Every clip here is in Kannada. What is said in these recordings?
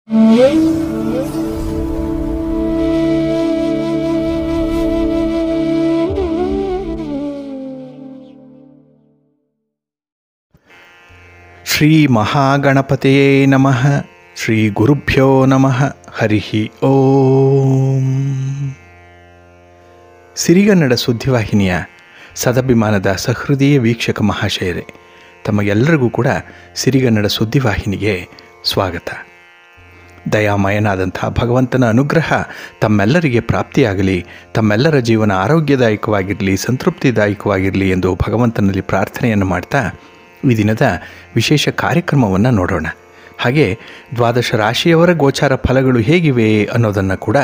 ಶ್ರೀ ಮಹಾಗಣಪತಿಯೇ ನಮಃ. ಶ್ರೀ ಗುರುಭ್ಯೋ ನಮಃ. ಹರಿ ಓಂ. ಸಿರಿಗನ್ನಡ ಸುದ್ದಿವಾಹಿನಿಯ ಸದಭಿಮಾನದ ಸಹೃದಯ ವೀಕ್ಷಕ ಮಹಾಶಯರೇ, ತಮಗೆಲ್ಲರಿಗೂ ಕೂಡ ಸಿರಿಗನ್ನಡ ಸುದ್ದಿವಾಹಿನಿಗೆ ಸ್ವಾಗತ. ದಯಾಮಯನಾದಂಥ ಭಗವಂತನ ಅನುಗ್ರಹ ತಮ್ಮೆಲ್ಲರಿಗೆ ಪ್ರಾಪ್ತಿಯಾಗಲಿ, ತಮ್ಮೆಲ್ಲರ ಜೀವನ ಆರೋಗ್ಯದಾಯಕವಾಗಿರಲಿ, ಸಂತೃಪ್ತಿದಾಯಕವಾಗಿರಲಿ ಎಂದು ಭಗವಂತನಲ್ಲಿ ಪ್ರಾರ್ಥನೆಯನ್ನು ಮಾಡ್ತಾ ಈ ದಿನದ ವಿಶೇಷ ಕಾರ್ಯಕ್ರಮವನ್ನು ನೋಡೋಣ. ಹಾಗೆ ದ್ವಾದಶ ರಾಶಿಯವರ ಗೋಚಾರ ಫಲಗಳು ಹೇಗಿವೆ ಅನ್ನೋದನ್ನು ಕೂಡ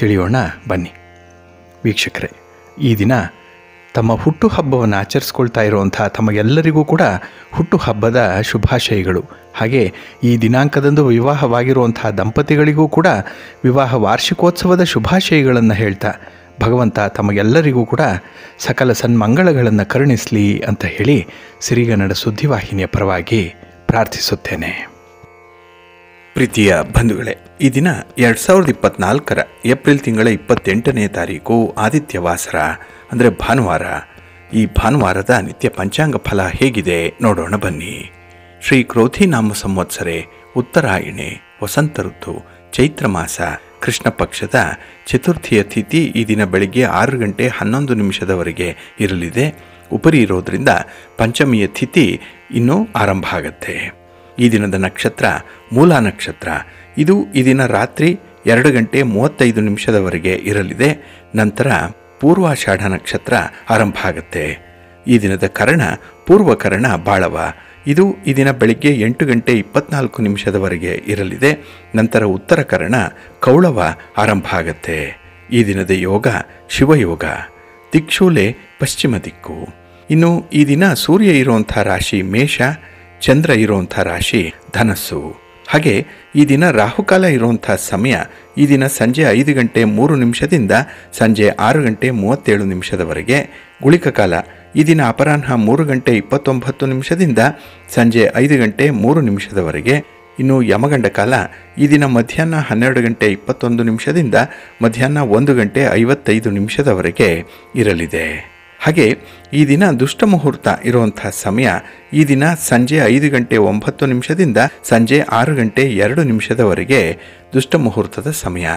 ತಿಳಿಯೋಣ ಬನ್ನಿ. ವೀಕ್ಷಕರೇ, ಈ ದಿನ ತಮ್ಮ ಹುಟ್ಟುಹಬ್ಬವನ್ನು ಆಚರಿಸ್ಕೊಳ್ತಾ ಇರುವಂಥ ತಮಗೆಲ್ಲರಿಗೂ ಕೂಡ ಹುಟ್ಟುಹಬ್ಬದ ಶುಭಾಶಯಗಳು. ಹಾಗೆ ಈ ದಿನಾಂಕದಂದು ವಿವಾಹವಾಗಿರುವಂಥ ದಂಪತಿಗಳಿಗೂ ಕೂಡ ವಿವಾಹ ವಾರ್ಷಿಕೋತ್ಸವದ ಶುಭಾಶಯಗಳನ್ನು ಹೇಳ್ತಾ ಭಗವಂತ ತಮಗೆಲ್ಲರಿಗೂ ಕೂಡ ಸಕಲ ಸನ್ಮಂಗಳಗಳನ್ನು ಕರುಣಿಸಲಿ ಅಂತ ಹೇಳಿ ಸಿರಿಗನ್ನಡ ಸುದ್ದಿವಾಹಿನಿಯ ಪರವಾಗಿ ಪ್ರಾರ್ಥಿಸುತ್ತೇನೆ. ಪ್ರೀತಿಯ ಬಂಧುಗಳೇ, ಈ ದಿನ 2024 ಏಪ್ರಿಲ್ ತಿಂಗಳ 28ನೇ ತಾರೀಕು ಆದಿತ್ಯವಾಸರ ಅಂದರೆ ಭಾನುವಾರ. ಈ ಭಾನುವಾರದ ನಿತ್ಯ ಪಂಚಾಂಗ ಫಲ ಹೇಗಿದೆ ನೋಡೋಣ ಬನ್ನಿ. ಶ್ರೀ ಕ್ರೋಧಿ ನಾಮ ಸಂವತ್ಸರೆ, ಉತ್ತರಾಯಣೆ, ವಸಂತ ಋತು, ಚೈತ್ರ ಮಾಸ, ಕೃಷ್ಣ ಪಕ್ಷದ ಚತುರ್ಥಿಯ ತಿಥಿ ಈ ದಿನ ಬೆಳಗ್ಗೆ 6 ಗಂಟೆ 11 ನಿಮಿಷದವರೆಗೆ ಇರಲಿದೆ. ಉಪರಿ ಇರೋದ್ರಿಂದ ಪಂಚಮಿಯ ತಿಥಿ ಇನ್ನೂ ಆರಂಭ ಆಗುತ್ತೆ. ಈ ದಿನದ ನಕ್ಷತ್ರ ಮೂಲ ನಕ್ಷತ್ರ. ಇದು ಈ ದಿನ ರಾತ್ರಿ 2 ಗಂಟೆ 35 ನಿಮಿಷದವರೆಗೆ ಇರಲಿದೆ. ನಂತರ ಪೂರ್ವಾಷಾಢ ನಕ್ಷತ್ರ ಆರಂಭ ಆಗುತ್ತೆ. ಈ ದಿನದ ಕರ್ಣ ಪೂರ್ವಕರ್ಣ ಬಾಳವ. ಇದು ಈ ದಿನ ಬೆಳಿಗ್ಗೆ 8 ಗಂಟೆ 24 ನಿಮಿಷದವರೆಗೆ ಇರಲಿದೆ. ನಂತರ ಉತ್ತರ ಕರ್ಣ ಕೌಳವ ಆರಂಭ ಆಗುತ್ತೆ. ಈ ದಿನದ ಯೋಗ ಶಿವಯೋಗ. ದಿಕ್ಷೂಲೆ ಪಶ್ಚಿಮ ದಿಕ್ಕು. ಇನ್ನು ಈ ದಿನ ಸೂರ್ಯ ಇರುವಂಥ ರಾಶಿ ಮೇಷ, ಚಂದ್ರ ಇರುವಂಥ ರಾಶಿ ಧನಸ್ಸು. ಹಾಗೆ ಈ ದಿನ ರಾಹುಕಾಲ ಇರುವಂಥ ಸಮಯ ಈ ದಿನ ಸಂಜೆ 5 ಗಂಟೆ 3 ನಿಮಿಷದಿಂದ ಸಂಜೆ 6 ಗಂಟೆ 37 ನಿಮಿಷದವರೆಗೆ. ಗುಳಿಕ ಕಾಲ ಈ ದಿನ ಅಪರಾಹ್ನ 3 ಗಂಟೆ 29 ನಿಮಿಷದಿಂದ ಸಂಜೆ 5 ಗಂಟೆ 3 ನಿಮಿಷದವರೆಗೆ. ಇನ್ನು ಯಮಗಂಡ ಕಾಲ ಈ ದಿನ ಮಧ್ಯಾಹ್ನ 12 ಗಂಟೆ 21 ನಿಮಿಷದಿಂದ ಮಧ್ಯಾಹ್ನ 1 ಗಂಟೆ 55 ನಿಮಿಷದವರೆಗೆ ಇರಲಿದೆ. ಹಾಗೆ ಈ ದಿನ ದುಷ್ಟ ಮುಹೂರ್ತ ಇರುವಂಥ ಸಮಯ ಈ ದಿನ ಸಂಜೆ 5 ಗಂಟೆ 9 ನಿಮಿಷದಿಂದ ಸಂಜೆ 6 ಗಂಟೆ 2 ನಿಮಿಷದವರೆಗೆ ದುಷ್ಟ ಮುಹೂರ್ತದ ಸಮಯ.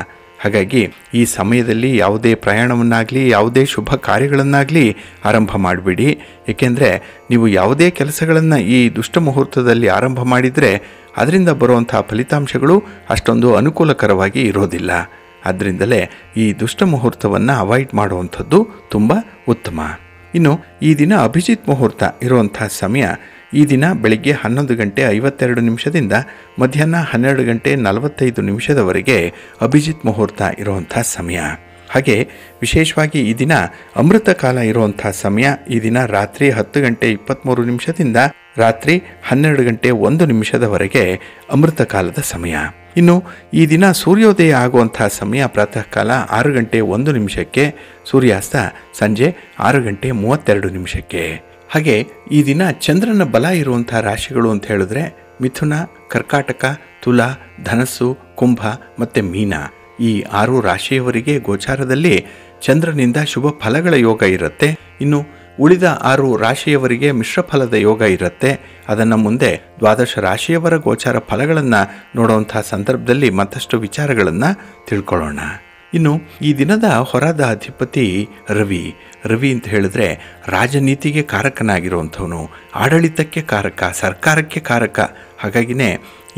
ಹಾಗಾಗಿ ಈ ಸಮಯದಲ್ಲಿ ಯಾವುದೇ ಪ್ರಯಾಣವನ್ನಾಗಲಿ ಯಾವುದೇ ಶುಭ ಕಾರ್ಯಗಳನ್ನಾಗಲಿ ಆರಂಭ ಮಾಡಿಬಿಡಿ. ಏಕೆಂದರೆ ನೀವು ಯಾವುದೇ ಕೆಲಸಗಳನ್ನು ಈ ದುಷ್ಟ ಮುಹೂರ್ತದಲ್ಲಿ ಆರಂಭ ಮಾಡಿದರೆ ಅದರಿಂದ ಬರುವಂಥ ಫಲಿತಾಂಶಗಳು ಅಷ್ಟೊಂದು ಅನುಕೂಲಕರವಾಗಿ ಇರೋದಿಲ್ಲ. ಆದ್ದರಿಂದಲೇ ಈ ದುಷ್ಟ ಮುಹೂರ್ತವನ್ನು ಅವಾಯ್ಡ್ ಮಾಡುವಂಥದ್ದು ತುಂಬ ಉತ್ತಮ. ಇನ್ನು ಈ ದಿನ ಅಭಿಜಿತ್ ಮುಹೂರ್ತ ಇರುವಂಥ ಸಮಯ ಈ ದಿನ ಬೆಳಗ್ಗೆ 11 ಗಂಟೆ 52 ನಿಮಿಷದಿಂದ ಮಧ್ಯಾಹ್ನ 12 ಗಂಟೆ 45 ನಿಮಿಷದವರೆಗೆ ಅಭಿಜಿತ್ ಮುಹೂರ್ತ ಇರುವಂಥ ಸಮಯ. ಹಾಗೆ ವಿಶೇಷವಾಗಿ ಈ ದಿನ ಅಮೃತ ಕಾಲ ಇರುವಂಥ ಸಮಯ ಈ ದಿನ ರಾತ್ರಿ 10 ಗಂಟೆ 23 ನಿಮಿಷದಿಂದ ರಾತ್ರಿ 12 ಗಂಟೆ 1 ನಿಮಿಷದವರೆಗೆ ಅಮೃತ ಕಾಲದ ಸಮಯ. ಇನ್ನು ಈ ದಿನ ಸೂರ್ಯೋದಯ ಆಗುವಂಥ ಸಮಯ ಪ್ರಾತಃ ಕಾಲ 6 ಗಂಟೆ 1 ನಿಮಿಷಕ್ಕೆ, ಸೂರ್ಯಾಸ್ತ ಸಂಜೆ 6 ಗಂಟೆ 32 ನಿಮಿಷಕ್ಕೆ. ಹಾಗೆ ಈ ದಿನ ಚಂದ್ರನ ಬಲ ಇರುವಂಥ ರಾಶಿಗಳು ಅಂತ ಹೇಳಿದ್ರೆ ಮಿಥುನ, ಕರ್ಕಾಟಕ, ತುಲಾ, ಧನಸ್ಸು, ಕುಂಭ ಮತ್ತು ಮೀನ. ಈ 6 ರಾಶಿಯವರಿಗೆ ಗೋಚಾರದಲ್ಲಿ ಚಂದ್ರನಿಂದ ಶುಭ ಫಲಗಳ ಯೋಗ ಇರುತ್ತೆ. ಇನ್ನು ಉಳಿದ 6 ರಾಶಿಯವರಿಗೆ ಮಿಶ್ರ ಫಲದ ಯೋಗ ಇರುತ್ತೆ. ಅದನ್ನು ಮುಂದೆ ದ್ವಾದಶ ರಾಶಿಯವರ ಗೋಚಾರ ಫಲಗಳನ್ನು ನೋಡುವಂಥ ಸಂದರ್ಭದಲ್ಲಿ ಮತ್ತಷ್ಟು ವಿಚಾರಗಳನ್ನು ತಿಳ್ಕೊಳ್ಳೋಣ. ಇನ್ನು ಈ ದಿನದ ಹೊರದ ಅಧಿಪತಿ ರವಿ. ರವಿ ಅಂತ ಹೇಳಿದ್ರೆ ರಾಜನೀತಿಗೆ ಕಾರಕನಾಗಿರುವಂಥವನು, ಆಡಳಿತಕ್ಕೆ ಕಾರಕ, ಸರ್ಕಾರಕ್ಕೆ ಕಾರಕ. ಹಾಗಾಗಿನೇ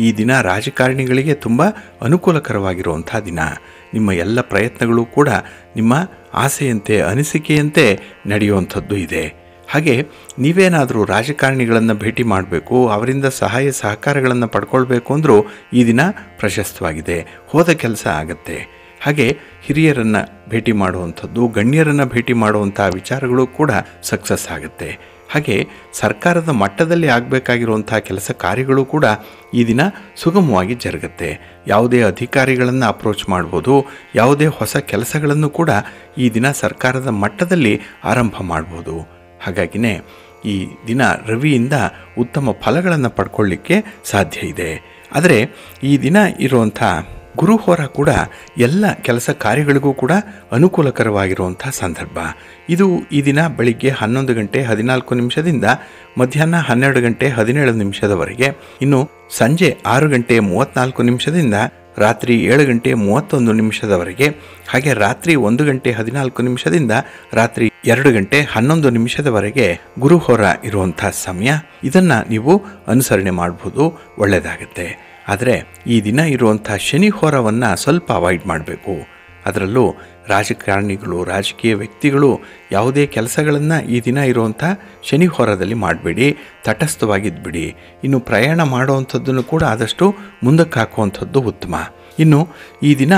ಈ ದಿನ ರಾಜಕಾರಣಿಗಳಿಗೆ ತುಂಬ ಅನುಕೂಲಕರವಾಗಿರುವಂಥ ದಿನ. ನಿಮ್ಮ ಎಲ್ಲ ಪ್ರಯತ್ನಗಳು ಕೂಡ ನಿಮ್ಮ ಆಸೆಯಂತೆ ಅನಿಸಿಕೆಯಂತೆ ನಡೆಯುವಂಥದ್ದು ಇದೆ. ಹಾಗೆ ನೀವೇನಾದರೂ ರಾಜಕಾರಣಿಗಳನ್ನು ಭೇಟಿ ಮಾಡಬೇಕು, ಅವರಿಂದ ಸಹಾಯ ಸಹಕಾರಗಳನ್ನು ಪಡ್ಕೊಳ್ಬೇಕು ಅಂದರೂ ಈ ದಿನ ಪ್ರಶಸ್ತವಾಗಿದೆ. ಹೋದ ಕೆಲಸ ಆಗತ್ತೆ. ಹಾಗೆ ಹಿರಿಯರನ್ನು ಭೇಟಿ ಮಾಡುವಂಥದ್ದು, ಗಣ್ಯರನ್ನು ಭೇಟಿ ಮಾಡುವಂಥ ವಿಚಾರಗಳು ಕೂಡ ಸಕ್ಸಸ್ ಆಗುತ್ತೆ. ಹಾಗೆ ಸರ್ಕಾರದ ಮಟ್ಟದಲ್ಲಿ ಆಗಬೇಕಾಗಿರುವಂಥ ಕೆಲಸ ಕಾರ್ಯಗಳು ಕೂಡ ಈ ದಿನ ಸುಗಮವಾಗಿ ಜರುಗುತ್ತೆ. ಯಾವುದೇ ಅಧಿಕಾರಿಗಳನ್ನು ಅಪ್ರೋಚ್ ಮಾಡ್ಬೋದು, ಯಾವುದೇ ಹೊಸ ಕೆಲಸಗಳನ್ನು ಕೂಡ ಈ ದಿನ ಸರ್ಕಾರದ ಮಟ್ಟದಲ್ಲಿ ಆರಂಭ ಮಾಡ್ಬೋದು. ಹಾಗಾಗಿನೇ ಈ ದಿನ ರವಿಯಿಂದ ಉತ್ತಮ ಫಲಗಳನ್ನು ಪಡ್ಕೊಳ್ಳಿಕ್ಕೆ ಸಾಧ್ಯ ಇದೆ. ಆದರೆ ಈ ದಿನ ಇರುವಂಥ ಗುರುಹೋರ ಕೂಡ ಎಲ್ಲ ಕೆಲಸ ಕಾರ್ಯಗಳಿಗೂ ಕೂಡ ಅನುಕೂಲಕರವಾಗಿರುವಂಥ ಸಂದರ್ಭ. ಇದು ಈ ದಿನ ಬೆಳಿಗ್ಗೆ 11 ಗಂಟೆ 14 ನಿಮಿಷದಿಂದ ಮಧ್ಯಾಹ್ನ 12 ಗಂಟೆ 17 ನಿಮಿಷದವರೆಗೆ, ಇನ್ನು ಸಂಜೆ 6 ಗಂಟೆ 34 ನಿಮಿಷದಿಂದ ರಾತ್ರಿ 7 ಗಂಟೆ 31 ನಿಮಿಷದವರೆಗೆ, ಹಾಗೆ ರಾತ್ರಿ 1 ಗಂಟೆ 14 ನಿಮಿಷದಿಂದ ರಾತ್ರಿ 2 ಗಂಟೆ 11 ನಿಮಿಷದವರೆಗೆ ಗುರುಹೋರ ಇರುವಂಥ ಸಮಯ. ಇದನ್ನು ನೀವು ಅನುಸರಣೆ ಮಾಡ್ಬೋದು, ಒಳ್ಳೆಯದಾಗುತ್ತೆ. ಆದರೆ ಈ ದಿನ ಇರುವಂಥ ಶನಿ ಹೋರವನ್ನು ಸ್ವಲ್ಪ ಅವಾಯ್ಡ್ ಮಾಡಬೇಕು. ಅದರಲ್ಲೂ ರಾಜಕಾರಣಿಗಳು, ರಾಜಕೀಯ ವ್ಯಕ್ತಿಗಳು ಯಾವುದೇ ಕೆಲಸಗಳನ್ನು ಈ ದಿನ ಇರುವಂಥ ಶನಿ ಹೋರದಲ್ಲಿ ಮಾಡಬೇಡಿ, ತಟಸ್ಥವಾಗಿದ್ದುಬಿಡಿ. ಇನ್ನು ಪ್ರಯಾಣ ಮಾಡುವಂಥದ್ದನ್ನು ಕೂಡ ಆದಷ್ಟು ಮುಂದಕ್ಕೆ ಹಾಕುವಂಥದ್ದು ಉತ್ತಮ. ಇನ್ನು ಈ ದಿನ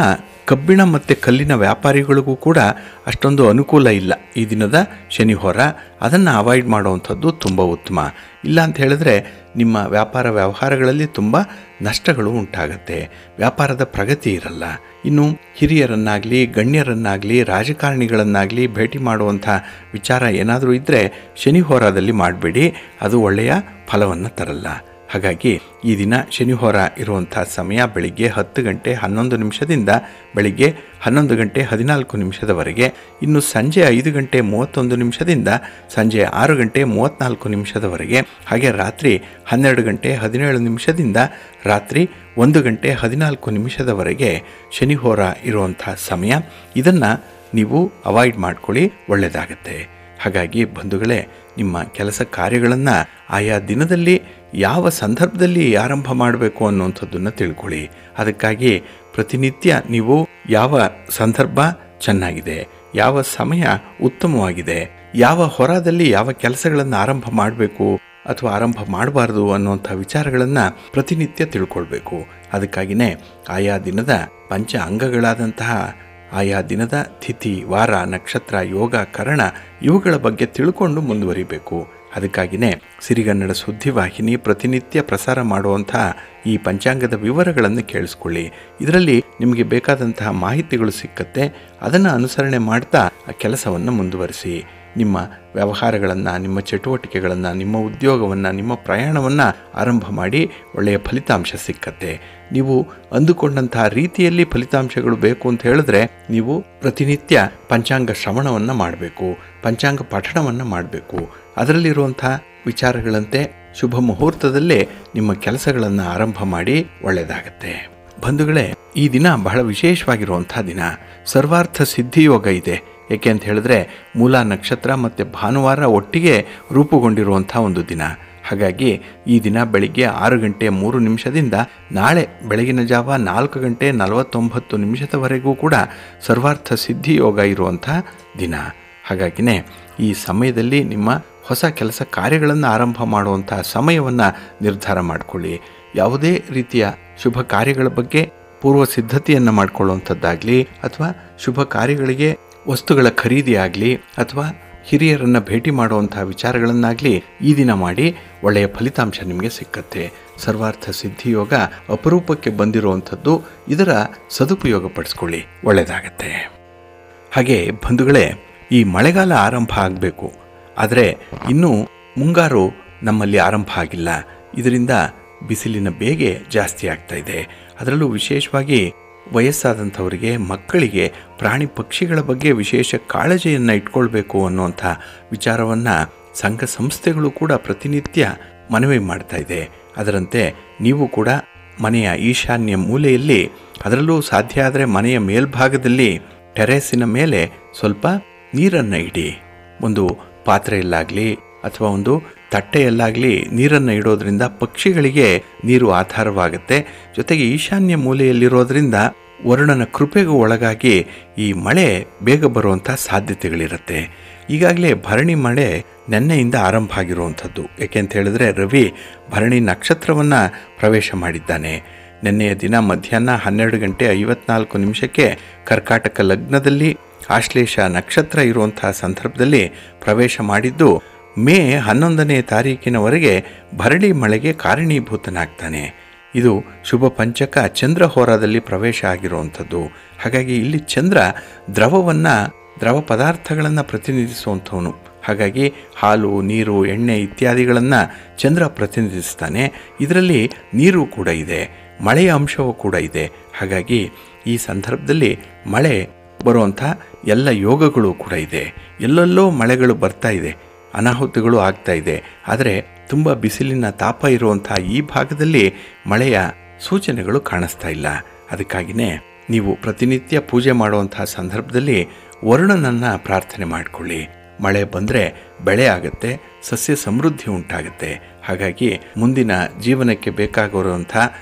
ಕಬ್ಬಿಣ ಮತ್ತು ಕಲ್ಲಿನ ವ್ಯಾಪಾರಿಗಳಿಗೂ ಕೂಡ ಅಷ್ಟೊಂದು ಅನುಕೂಲ ಇಲ್ಲ ಈ ದಿನದ ಶನಿ ಹೋರ. ಅದನ್ನು ಅವಾಯ್ಡ್ ಮಾಡುವಂಥದ್ದು ತುಂಬ ಉತ್ತಮ. ಇಲ್ಲ ಅಂತ ಹೇಳಿದ್ರೆ ನಿಮ್ಮ ವ್ಯಾಪಾರ ವ್ಯವಹಾರಗಳಲ್ಲಿ ತುಂಬ ನಷ್ಟಗಳು ಉಂಟಾಗುತ್ತೆ, ವ್ಯಾಪಾರದ ಪ್ರಗತಿ ಇರಲ್ಲ. ಇನ್ನು ಹಿರಿಯರನ್ನಾಗಲಿ ಗಣ್ಯರನ್ನಾಗಲಿ ರಾಜಕಾರಣಿಗಳನ್ನಾಗಲಿ ಭೇಟಿ ಮಾಡುವಂಥ ವಿಚಾರ ಏನಾದರೂ ಇದ್ದರೆ ಶನಿ ಹೋರಾದಲ್ಲಿ ಮಾಡಬೇಡಿ, ಅದು ಒಳ್ಳೆಯ ಫಲವನ್ನು ತರಲ್ಲ. ಹಾಗಾಗಿ ಈ ದಿನ ಶನಿಹೋರ ಇರುವಂಥ ಸಮಯ ಬೆಳಿಗ್ಗೆ 10 ಗಂಟೆ 11 ನಿಮಿಷದಿಂದ ಬೆಳಿಗ್ಗೆ 11 ಗಂಟೆ 14 ನಿಮಿಷದವರೆಗೆ, ಇನ್ನು ಸಂಜೆ 5 ಗಂಟೆ 31 ನಿಮಿಷದಿಂದ ಸಂಜೆ 6 ಗಂಟೆ 34 ನಿಮಿಷದವರೆಗೆ, ಹಾಗೆ ರಾತ್ರಿ 12 ಗಂಟೆ 17 ನಿಮಿಷದಿಂದ ರಾತ್ರಿ 1 ಗಂಟೆ 14 ನಿಮಿಷದವರೆಗೆ ಶನಿಹೋರ ಇರುವಂಥ ಸಮಯ. ಇದನ್ನು ನೀವು ಅವಾಯ್ಡ್ ಮಾಡ್ಕೊಳ್ಳಿ, ಒಳ್ಳೆಯದಾಗತ್ತೆ. ಹಾಗಾಗಿ ಬಂಧುಗಳೇ, ನಿಮ್ಮ ಕೆಲಸ ಕಾರ್ಯಗಳನ್ನು ಆಯಾ ದಿನದಲ್ಲಿ ಯಾವ ಸಂದರ್ಭದಲ್ಲಿ ಆರಂಭ ಮಾಡಬೇಕು ಅನ್ನುವಂಥದ್ದನ್ನು ತಿಳ್ಕೊಳ್ಳಿ. ಅದಕ್ಕಾಗಿ ಪ್ರತಿನಿತ್ಯ ನೀವು ಯಾವ ಸಂದರ್ಭ ಚೆನ್ನಾಗಿದೆ, ಯಾವ ಸಮಯ ಉತ್ತಮವಾಗಿದೆ, ಯಾವ ಹೊರದಲ್ಲಿ ಯಾವ ಕೆಲಸಗಳನ್ನು ಆರಂಭ ಮಾಡಬೇಕು ಅಥವಾ ಆರಂಭ ಮಾಡಬಾರ್ದು ಅನ್ನುವಂಥ ವಿಚಾರಗಳನ್ನು ಪ್ರತಿನಿತ್ಯ ತಿಳ್ಕೊಳ್ಬೇಕು. ಅದಕ್ಕಾಗಿಯೇ ಆಯಾ ದಿನದ ಪಂಚ ಅಂಗಗಳಾದಂತಹ ಆಯಾ ದಿನದ ತಿಥಿ, ವಾರ, ನಕ್ಷತ್ರ, ಯೋಗ, ಕರಣ ಇವುಗಳ ಬಗ್ಗೆ ತಿಳ್ಕೊಂಡು ಮುಂದುವರಿಬೇಕು. ಅದಕ್ಕಾಗಿಯೇ ಸಿರಿಗನ್ನಡ ಸುದ್ದಿವಾಹಿನಿ ಪ್ರತಿನಿತ್ಯ ಪ್ರಸಾರ ಮಾಡುವಂಥ ಈ ಪಂಚಾಂಗದ ವಿವರಗಳನ್ನು ಕೇಳಿಸ್ಕೊಳ್ಳಿ. ಇದರಲ್ಲಿ ನಿಮಗೆ ಬೇಕಾದಂತಹ ಮಾಹಿತಿಗಳು ಸಿಕ್ಕತ್ತೆ. ಅದನ್ನು ಅನುಸರಣೆ ಮಾಡ್ತಾ ಆ ಕೆಲಸವನ್ನು ಮುಂದುವರಿಸಿ. ನಿಮ್ಮ ವ್ಯವಹಾರಗಳನ್ನು, ನಿಮ್ಮ ಚಟುವಟಿಕೆಗಳನ್ನು, ನಿಮ್ಮ ಉದ್ಯೋಗವನ್ನು, ನಿಮ್ಮ ಪ್ರಯಾಣವನ್ನು ಆರಂಭ ಮಾಡಿ ಒಳ್ಳೆಯ ಫಲಿತಾಂಶ ಸಿಕ್ಕತ್ತೆ. ನೀವು ಅಂದುಕೊಂಡಂತಹ ರೀತಿಯಲ್ಲಿ ಫಲಿತಾಂಶಗಳು ಬೇಕು ಅಂತ ಹೇಳಿದ್ರೆ ನೀವು ಪ್ರತಿನಿತ್ಯ ಪಂಚಾಂಗ ಶ್ರವಣವನ್ನು ಮಾಡಬೇಕು, ಪಂಚಾಂಗ ಪಠಣವನ್ನು ಮಾಡಬೇಕು. ಅದರಲ್ಲಿರುವಂಥ ವಿಚಾರಗಳಂತೆ ಶುಭ ಮುಹೂರ್ತದಲ್ಲೇ ನಿಮ್ಮ ಕೆಲಸಗಳನ್ನು ಆರಂಭ ಮಾಡಿ ಒಳ್ಳೆಯದಾಗತ್ತೆ. ಬಂಧುಗಳೇ, ಈ ದಿನ ಬಹಳ ವಿಶೇಷವಾಗಿರುವಂಥ ದಿನ. ಸರ್ವಾರ್ಥ ಸಿದ್ಧಿಯೋಗ ಇದೆ. ಏಕೆ ಅಂತ ಹೇಳಿದ್ರೆ ಮೂಲ ನಕ್ಷತ್ರ ಮತ್ತು ಭಾನುವಾರ ಒಟ್ಟಿಗೆ ರೂಪುಗೊಂಡಿರುವಂಥ ಒಂದು ದಿನ. ಹಾಗಾಗಿ ಈ ದಿನ ಬೆಳಿಗ್ಗೆ 6 ಗಂಟೆ 3 ನಿಮಿಷದಿಂದ ನಾಳೆ ಬೆಳಗಿನ ಜಾವ 4 ಗಂಟೆ 49 ನಿಮಿಷದವರೆಗೂ ಕೂಡ ಸರ್ವಾರ್ಥ ಸಿದ್ಧಿ ಯೋಗ ಇರುವಂಥ ದಿನ. ಹಾಗಾಗಿನೇ ಈ ಸಮಯದಲ್ಲಿ ನಿಮ್ಮ ಹೊಸ ಕೆಲಸ ಕಾರ್ಯಗಳನ್ನು ಆರಂಭ ಮಾಡುವಂಥ ಸಮಯವನ್ನು ನಿರ್ಧಾರ ಮಾಡಿಕೊಳ್ಳಿ. ಯಾವುದೇ ರೀತಿಯ ಶುಭ ಕಾರ್ಯಗಳ ಬಗ್ಗೆ ಪೂರ್ವ ಸಿದ್ಧತೆಯನ್ನು ಮಾಡಿಕೊಳ್ಳುವಂಥದ್ದಾಗಲಿ, ಅಥವಾ ಶುಭ ಕಾರ್ಯಗಳಿಗೆ ವಸ್ತುಗಳ ಖರೀದಿ ಆಗಲಿ, ಅಥವಾ ಹಿರಿಯರನ್ನು ಭೇಟಿ ಮಾಡುವಂಥ ವಿಚಾರಗಳನ್ನಾಗಲಿ ಈ ದಿನ ಮಾಡಿ ಒಳ್ಳೆಯ ಫಲಿತಾಂಶ ನಿಮಗೆ ಸಿಕ್ಕತ್ತೆ. ಸರ್ವಾರ್ಥ ಸಿದ್ಧಿಯೋಗ ಅಪರೂಪಕ್ಕೆ ಬಂದಿರುವಂಥದ್ದು. ಇದರ ಸದುಪಯೋಗ ಪಡಿಸ್ಕೊಳ್ಳಿ, ಒಳ್ಳೆಯದಾಗತ್ತೆ. ಹಾಗೆ ಬಂಧುಗಳೇ, ಈ ಮಳೆಗಾಲ ಆರಂಭ ಆಗಬೇಕು, ಆದರೆ ಇನ್ನೂ ಮುಂಗಾರು ನಮ್ಮಲ್ಲಿ ಆರಂಭ ಆಗಿಲ್ಲ. ಇದರಿಂದ ಬಿಸಿಲಿನ ಬೇಗೆ ಜಾಸ್ತಿ ಆಗ್ತಾ ಇದೆ. ಅದರಲ್ಲೂ ವಿಶೇಷವಾಗಿ ವಯಸ್ಸಾದಂಥವರಿಗೆ, ಮಕ್ಕಳಿಗೆ ಪ್ರಾಣಿ ಪಕ್ಷಿಗಳ ಬಗ್ಗೆ ವಿಶೇಷ ಕಾಳಜಿಯನ್ನು ಇಟ್ಕೊಳ್ಬೇಕು ಅನ್ನುವಂಥ ವಿಚಾರವನ್ನು ಸಂಘ ಸಂಸ್ಥೆಗಳು ಕೂಡ ಪ್ರತಿನಿತ್ಯ ಮನವಿ ಮಾಡ್ತಾ ಇದೆ. ಅದರಂತೆ ನೀವು ಕೂಡ ಮನೆಯ ಈಶಾನ್ಯ ಮೂಲೆಯಲ್ಲಿ, ಅದರಲ್ಲೂ ಸಾಧ್ಯ ಆದರೆ ಮನೆಯ ಮೇಲ್ಭಾಗದಲ್ಲಿ ಟೆರೇಸಿನ ಮೇಲೆ ಸ್ವಲ್ಪ ನೀರನ್ನು ಇಡಿ. ಒಂದು ಪಾತ್ರೆಯಲ್ಲಾಗಲಿ ಅಥವಾ ಒಂದು ತಟ್ಟೆಯಲ್ಲಾಗಲಿ ನೀರನ್ನು ಇಡೋದ್ರಿಂದ ಪಕ್ಷಿಗಳಿಗೆ ನೀರು ಆಧಾರವಾಗುತ್ತೆ. ಜೊತೆಗೆ ಈಶಾನ್ಯ ಮೂಲೆಯಲ್ಲಿರೋದ್ರಿಂದ ವರುಣನ ಕೃಪೆಗೂ ಒಳಗಾಗಿ ಈ ಮಳೆ ಬೇಗ ಬರುವಂಥ ಸಾಧ್ಯತೆಗಳಿರುತ್ತೆ. ಈಗಾಗಲೇ ಭರಣಿ ಮಳೆ ನೆನ್ನೆಯಿಂದ ಆರಂಭ ಆಗಿರುವಂಥದ್ದು. ಏಕೆಂತ ಹೇಳಿದ್ರೆ ರವಿ ಭರಣಿ ನಕ್ಷತ್ರವನ್ನು ಪ್ರವೇಶ ಮಾಡಿದ್ದಾನೆ. ನೆನ್ನೆಯ ದಿನ ಮಧ್ಯಾಹ್ನ 12 ಗಂಟೆ 54 ನಿಮಿಷಕ್ಕೆ ಕರ್ಕಾಟಕ ಲಗ್ನದಲ್ಲಿ ಆಶ್ಲೇಷ ನಕ್ಷತ್ರ ಇರುವಂಥ ಸಂದರ್ಭದಲ್ಲಿ ಪ್ರವೇಶ ಮಾಡಿದ್ದು ಮೇ 11ನೇ ತಾರೀಕಿನವರೆಗೆ ಭರಣಿ ಮಳೆಗೆ ಕಾರಣೀಭೂತನಾಗ್ತಾನೆ. ಇದು ಶುಭ ಪಂಚಕ ಚಂದ್ರ ಹೋರಾದಲ್ಲಿ ಪ್ರವೇಶ ಆಗಿರುವಂಥದ್ದು. ಹಾಗಾಗಿ ಇಲ್ಲಿ ಚಂದ್ರ ದ್ರವ ಪದಾರ್ಥಗಳನ್ನು ಪ್ರತಿನಿಧಿಸುವಂಥವನು. ಹಾಗಾಗಿ ಹಾಲು, ನೀರು, ಎಣ್ಣೆ ಇತ್ಯಾದಿಗಳನ್ನು ಚಂದ್ರ ಪ್ರತಿನಿಧಿಸ್ತಾನೆ. ಇದರಲ್ಲಿ ನೀರು ಕೂಡ ಇದೆ. ಮಳೆಯ ಅಂಶವೂ ಕೂಡ ಇದೆ. ಹಾಗಾಗಿ ಈ ಸಂದರ್ಭದಲ್ಲಿ ಮಳೆ ಬರುವಂಥ ಎಲ್ಲ ಯೋಗಗಳು ಕೂಡ ಇದೆ. ಎಲ್ಲೆಲ್ಲೋ ಮಳೆಗಳು ಬರ್ತಾ ಇದೆ, ಅನಾಹುತಗಳು ಆಗ್ತಾ ಇದೆ. ಆದರೆ ತುಂಬ ಬಿಸಿಲಿನ ತಾಪ ಇರುವಂಥ ಈ ಭಾಗದಲ್ಲಿ ಮಳೆಯ ಸೂಚನೆಗಳು ಕಾಣಿಸ್ತಾ ಇಲ್ಲ. ಅದಕ್ಕಾಗಿಯೇ ನೀವು ಪ್ರತಿನಿತ್ಯ ಪೂಜೆ ಮಾಡುವಂತಹ ಸಂದರ್ಭದಲ್ಲಿ ವರುಣನನ್ನು ಪ್ರಾರ್ಥನೆ ಮಾಡಿಕೊಳ್ಳಿ. ಮಳೆ ಬಂದರೆ ಬೆಳೆ ಆಗುತ್ತೆ, ಸಸ್ಯ ಸಮೃದ್ಧಿ ಉಂಟಾಗುತ್ತೆ. ಹಾಗಾಗಿ ಮುಂದಿನ ಜೀವನಕ್ಕೆ ಬೇಕಾಗಿರುವಂಥ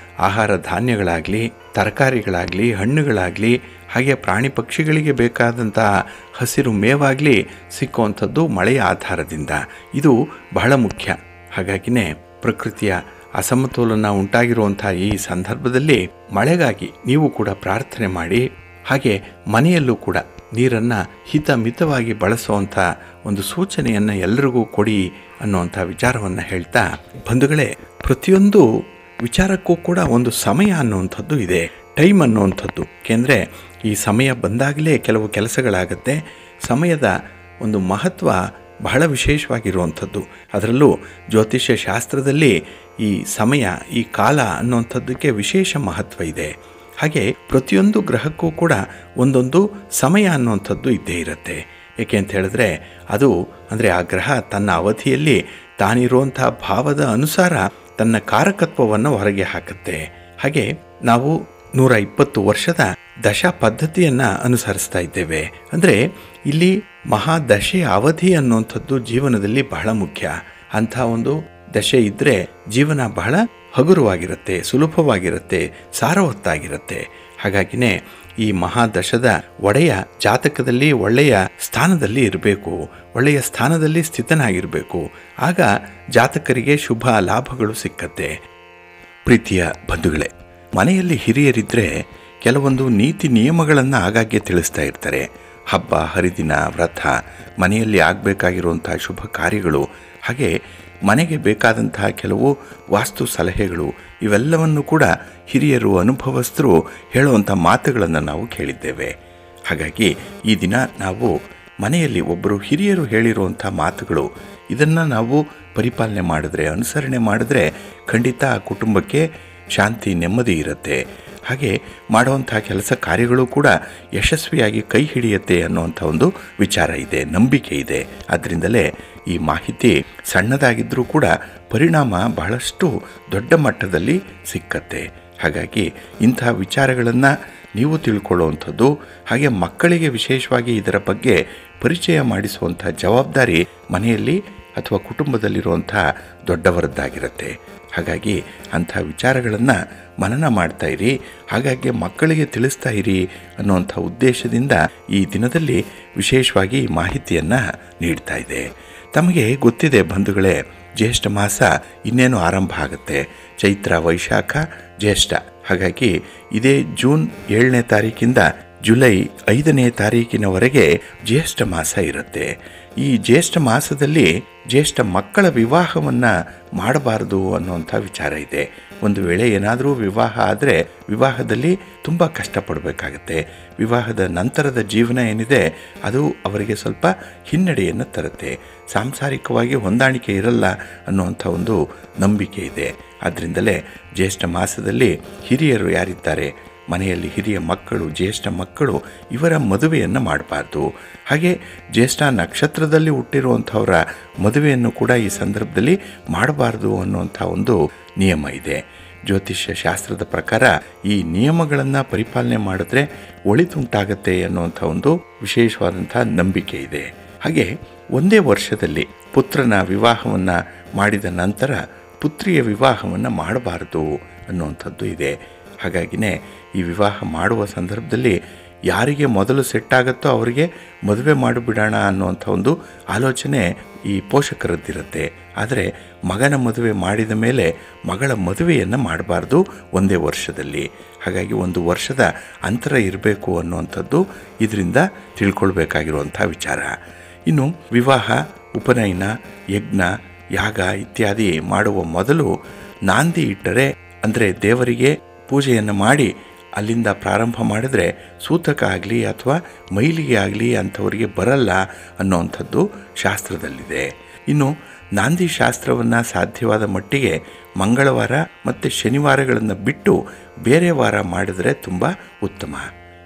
ಆಹಾರ ಧಾನ್ಯಗಳಾಗಲಿ, ತರಕಾರಿಗಳಾಗಲಿ, ಹಣ್ಣುಗಳಾಗಲಿ, ಹಾಗೆ ಪ್ರಾಣಿ ಪಕ್ಷಿಗಳಿಗೆ ಬೇಕಾದಂತಹ ಹಸಿರು ಮೇವಾಗಲಿ ಸಿಕ್ಕುವಂಥದ್ದು ಮಳೆಯ ಆಧಾರದಿಂದ. ಇದು ಬಹಳ ಮುಖ್ಯ. ಹಾಗಾಗಿನೇ ಪ್ರಕೃತಿಯ ಅಸಮತೋಲನ ಉಂಟಾಗಿರುವಂಥ ಈ ಸಂದರ್ಭದಲ್ಲಿ ಮಳೆಗಾಗಿ ನೀವು ಕೂಡ ಪ್ರಾರ್ಥನೆ ಮಾಡಿ. ಹಾಗೆ ಮನೆಯಲ್ಲೂ ಕೂಡ ನೀರನ್ನು ಹಿತಮಿತವಾಗಿ ಬಳಸುವಂಥ ಒಂದು ಸೂಚನೆಯನ್ನು ಎಲ್ಲರಿಗೂ ಕೊಡಿ ಅನ್ನುವಂಥ ವಿಚಾರವನ್ನು ಹೇಳ್ತಾ, ಬಂಧುಗಳೇ, ಪ್ರತಿಯೊಂದು ವಿಚಾರಕ್ಕೂ ಕೂಡ ಒಂದು ಸಮಯ ಅನ್ನುವಂಥದ್ದು ಇದೆ, ಟೈಮ್ ಅನ್ನುವಂಥದ್ದು. ಏಕೆಂದರೆ ಈ ಸಮಯ ಬಂದಾಗಲೇ ಕೆಲವು ಕೆಲಸಗಳಾಗುತ್ತೆ. ಸಮಯದ ಒಂದು ಮಹತ್ವ ಬಹಳ ವಿಶೇಷವಾಗಿರುವಂಥದ್ದು. ಅದರಲ್ಲೂ ಜ್ಯೋತಿಷ್ಯ ಶಾಸ್ತ್ರದಲ್ಲಿ ಈ ಸಮಯ, ಈ ಕಾಲ ಅನ್ನುವಂಥದ್ದಕ್ಕೆ ವಿಶೇಷ ಮಹತ್ವ ಇದೆ. ಹಾಗೆ ಪ್ರತಿಯೊಂದು ಗ್ರಹಕ್ಕೂ ಕೂಡ ಒಂದೊಂದು ಸಮಯ ಅನ್ನುವಂಥದ್ದು ಇದ್ದೇ ಇರುತ್ತೆ. ಏಕೆ ಅಂತ ಹೇಳಿದ್ರೆ ಅದು ಅಂದರೆ ಆ ಗ್ರಹ ತನ್ನ ಅವಧಿಯಲ್ಲಿ ತಾನಿರುವಂಥ ಭಾವದ ಅನುಸಾರ ತನ್ನ ಕಾರಕತ್ವವನ್ನು ಹೊರಗೆ ಹಾಕುತ್ತೆ. ಹಾಗೆ ನಾವು 120 ವರ್ಷದ ದಶಾ ಪದ್ಧತಿಯನ್ನು ಅನುಸರಿಸ್ತಾ ಇದ್ದೇವೆ. ಅಂದರೆ ಇಲ್ಲಿ ಮಹಾದಶೆಯ ಅವಧಿ ಅನ್ನುವಂಥದ್ದು ಜೀವನದಲ್ಲಿ ಬಹಳ ಮುಖ್ಯ. ಅಂಥ ಒಂದು ದಶೆ ಇದ್ದರೆ ಜೀವನ ಬಹಳ ಹಗುರವಾಗಿರುತ್ತೆ, ಸುಲಭವಾಗಿರುತ್ತೆ, ಸಾರವತ್ತಾಗಿರುತ್ತೆ. ಹಾಗಾಗಿನೇ ಈ ಮಹಾದಶದ ಒಡೆಯ ಜಾತಕದಲ್ಲಿ ಒಳ್ಳೆಯ ಸ್ಥಾನದಲ್ಲಿ ಇರಬೇಕು, ಒಳ್ಳೆಯ ಸ್ಥಾನದಲ್ಲಿ ಸ್ಥಿತನಾಗಿರಬೇಕು. ಆಗ ಜಾತಕರಿಗೆ ಶುಭ ಲಾಭಗಳು ಸಿಕ್ಕತ್ತೆ. ಪ್ರೀತಿಯ ಬಂಧುಗಳೇ, ಮನೆಯಲ್ಲಿ ಹಿರಿಯರಿದ್ದರೆ ಕೆಲವೊಂದು ನೀತಿ ನಿಯಮಗಳನ್ನು ಆಗಾಗ್ಗೆ ತಿಳಿಸ್ತಾ ಇರ್ತಾರೆ. ಹಬ್ಬ ಹರಿದಿನ, ವ್ರತ, ಮನೆಯಲ್ಲಿ ಆಗಬೇಕಾಗಿರುವಂಥ ಶುಭ ಕಾರ್ಯಗಳು, ಹಾಗೆ ಮನೆಗೆ ಬೇಕಾದಂತಹ ಕೆಲವು ವಾಸ್ತು ಸಲಹೆಗಳು, ಇವೆಲ್ಲವನ್ನು ಕೂಡ ಹಿರಿಯರು, ಅನುಭವಸ್ಥರು ಹೇಳುವಂಥ ಮಾತುಗಳನ್ನು ನಾವು ಕೇಳಿದ್ದೇವೆ. ಹಾಗಾಗಿ ಈ ದಿನ ನಾವು ಮನೆಯಲ್ಲಿ ಒಬ್ಬರು ಹಿರಿಯರು ಹೇಳಿರುವಂಥ ಮಾತುಗಳು, ಇದನ್ನು ನಾವು ಪರಿಪಾಲನೆ ಮಾಡಿದ್ರೆ, ಅನುಸರಣೆ ಮಾಡಿದ್ರೆ ಖಂಡಿತ ಆ ಕುಟುಂಬಕ್ಕೆ ಶಾಂತಿ, ನೆಮ್ಮದಿ ಇರುತ್ತೆ. ಹಾಗೆ ಮಾಡುವಂಥ ಕೆಲಸ ಕಾರ್ಯಗಳು ಕೂಡ ಯಶಸ್ವಿಯಾಗಿ ಕೈ ಹಿಡಿಯುತ್ತೆ ಅನ್ನುವಂಥ ಒಂದು ವಿಚಾರ ಇದೆ, ನಂಬಿಕೆ ಇದೆ. ಅದರಿಂದಲೇ ಈ ಮಾಹಿತಿ ಸಣ್ಣದಾಗಿದ್ದರೂ ಕೂಡ ಪರಿಣಾಮ ಬಹಳಷ್ಟು ದೊಡ್ಡ ಮಟ್ಟದಲ್ಲಿ ಸಿಕ್ಕತ್ತೆ. ಹಾಗಾಗಿ ಇಂಥ ವಿಚಾರಗಳನ್ನು ನೀವು ತಿಳ್ಕೊಳ್ಳುವಂಥದ್ದು, ಹಾಗೆ ಮಕ್ಕಳಿಗೆ ವಿಶೇಷವಾಗಿ ಇದರ ಬಗ್ಗೆ ಪರಿಚಯ ಮಾಡಿಸುವಂಥ ಜವಾಬ್ದಾರಿ ಮನೆಯಲ್ಲಿ ಅಥವಾ ಕುಟುಂಬದಲ್ಲಿರುವಂಥ ದೊಡ್ಡವರದ್ದಾಗಿರುತ್ತೆ. ಹಾಗಾಗಿ ಅಂಥ ವಿಚಾರಗಳನ್ನು ಮನನ ಮಾಡ್ತಾ ಇರಿ, ಹಾಗಾಗಿ ಮಕ್ಕಳಿಗೆ ತಿಳಿಸ್ತಾ ಇರಿ ಅನ್ನುವಂಥ ಉದ್ದೇಶದಿಂದ ಈ ದಿನದಲ್ಲಿ ವಿಶೇಷವಾಗಿ ಮಾಹಿತಿಯನ್ನು ನೀಡ್ತಾ ಇದೆ. ತಮಗೆ ಗೊತ್ತಿದೆ ಬಂಧುಗಳೇ, ಜ್ಯೇಷ್ಠ ಮಾಸ ಇನ್ನೇನು ಆರಂಭ ಆಗುತ್ತೆ. ಚೈತ್ರ, ವೈಶಾಖ, ಜ್ಯೇಷ್ಠ. ಹಾಗಾಗಿ ಇದೇ ಜೂನ್ 7ನೇ ತಾರೀಕಿಂದ ಜುಲೈ 5ನೇ ತಾರೀಕಿನವರೆಗೆ ಜ್ಯೇಷ್ಠ ಮಾಸ ಇರುತ್ತೆ. ಈ ಜ್ಯೇಷ್ಠ ಮಾಸದಲ್ಲಿ ಜ್ಯೇಷ್ಠ ಮಕ್ಕಳ ವಿವಾಹವನ್ನು ಮಾಡಬಾರದು ಅನ್ನುವಂಥ ವಿಚಾರ ಇದೆ. ಒಂದು ವೇಳೆ ಏನಾದರೂ ವಿವಾಹ ಆದರೆ ವಿವಾಹದಲ್ಲಿ ತುಂಬ ಕಷ್ಟಪಡಬೇಕಾಗತ್ತೆ. ವಿವಾಹದ ನಂತರದ ಜೀವನ ಏನಿದೆ ಅದು ಅವರಿಗೆ ಸ್ವಲ್ಪ ಹಿನ್ನಡೆಯನ್ನು ತರುತ್ತೆ. ಸಾಂಸಾರಿಕವಾಗಿ ಹೊಂದಾಣಿಕೆ ಇರಲ್ಲ ಅನ್ನುವಂಥ ಒಂದು ನಂಬಿಕೆ ಇದೆ. ಆದ್ದರಿಂದಲೇ ಜ್ಯೇಷ್ಠ ಮಾಸದಲ್ಲಿ ಹಿರಿಯರು ಯಾರಿದ್ದಾರೆ, ಮನೆಯಲ್ಲಿ ಹಿರಿಯ ಮಕ್ಕಳು, ಜ್ಯೇಷ್ಠ ಮಕ್ಕಳು, ಇವರ ಮದುವೆಯನ್ನು ಮಾಡಬಾರ್ದು. ಹಾಗೆ ಜ್ಯೇಷ್ಠ ನಕ್ಷತ್ರದಲ್ಲಿ ಹುಟ್ಟಿರುವಂಥವರ ಮದುವೆಯನ್ನು ಕೂಡ ಈ ಸಂದರ್ಭದಲ್ಲಿ ಮಾಡಬಾರ್ದು ಅನ್ನುವಂಥ ಒಂದು ನಿಯಮ ಇದೆ. ಜ್ಯೋತಿಷ್ಯ ಶಾಸ್ತ್ರದ ಪ್ರಕಾರ ಈ ನಿಯಮಗಳನ್ನು ಪರಿಪಾಲನೆ ಮಾಡಿದ್ರೆ ಒಳಿತುಂಟಾಗತ್ತೆ ಅನ್ನುವಂಥ ಒಂದು ವಿಶೇಷವಾದಂಥ ನಂಬಿಕೆ ಇದೆ. ಹಾಗೆ ಒಂದೇ ವರ್ಷದಲ್ಲಿ ಪುತ್ರನ ವಿವಾಹವನ್ನು ಮಾಡಿದ ನಂತರ ಪುತ್ರಿಯ ವಿವಾಹವನ್ನು ಮಾಡಬಾರದು ಅನ್ನುವಂಥದ್ದು ಇದೆ. ಹಾಗಾಗಿನೇ ಈ ವಿವಾಹ ಮಾಡುವ ಸಂದರ್ಭದಲ್ಲಿ ಯಾರಿಗೆ ಮೊದಲು ಸೆಟ್ ಆಗುತ್ತೋ ಅವರಿಗೆ ಮದುವೆ ಮಾಡಿಬಿಡೋಣ ಅನ್ನುವಂಥ ಒಂದು ಆಲೋಚನೆ ಈ ಪೋಷಕರದ್ದಿರುತ್ತೆ. ಆದರೆ ಮಗನ ಮದುವೆ ಮಾಡಿದ ಮೇಲೆ ಮಗಳ ಮದುವೆಯನ್ನು ಮಾಡಬಾರ್ದು ಒಂದೇ ವರ್ಷದಲ್ಲಿ. ಹಾಗಾಗಿ ಒಂದು ವರ್ಷದ ಅಂತರ ಇರಬೇಕು ಅನ್ನುವಂಥದ್ದು ಇದರಿಂದ ತಿಳ್ಕೊಳ್ಬೇಕಾಗಿರುವಂಥ ವಿಚಾರ. ಇನ್ನು ವಿವಾಹ, ಉಪನಯನ, ಯಜ್ಞ, ಯಾಗ ಇತ್ಯಾದಿ ಮಾಡುವ ಮೊದಲು ನಾಂದಿ ಇಟ್ಟರೆ, ಅಂದರೆ ದೇವರಿಗೆ ಪೂಜೆಯನ್ನು ಮಾಡಿ ಅಲ್ಲಿಂದ ಪ್ರಾರಂಭ ಮಾಡಿದ್ರೆ ಸೂತಕ ಆಗಲಿ ಅಥವಾ ಮೈಲಿಗೆ ಆಗಲಿ ಅಂಥವರಿಗೆ ಬರಲ್ಲ ಅನ್ನೋವಂಥದ್ದು ಶಾಸ್ತ್ರದಲ್ಲಿದೆ. ಇನ್ನು ನಾಂದಿ ಶಾಸ್ತ್ರವನ್ನು ಸಾಧ್ಯವಾದ ಮಟ್ಟಿಗೆ ಮಂಗಳವಾರ ಮತ್ತು ಶನಿವಾರಗಳನ್ನು ಬಿಟ್ಟು ಬೇರೆ ವಾರ ಮಾಡಿದರೆ ತುಂಬ ಉತ್ತಮ.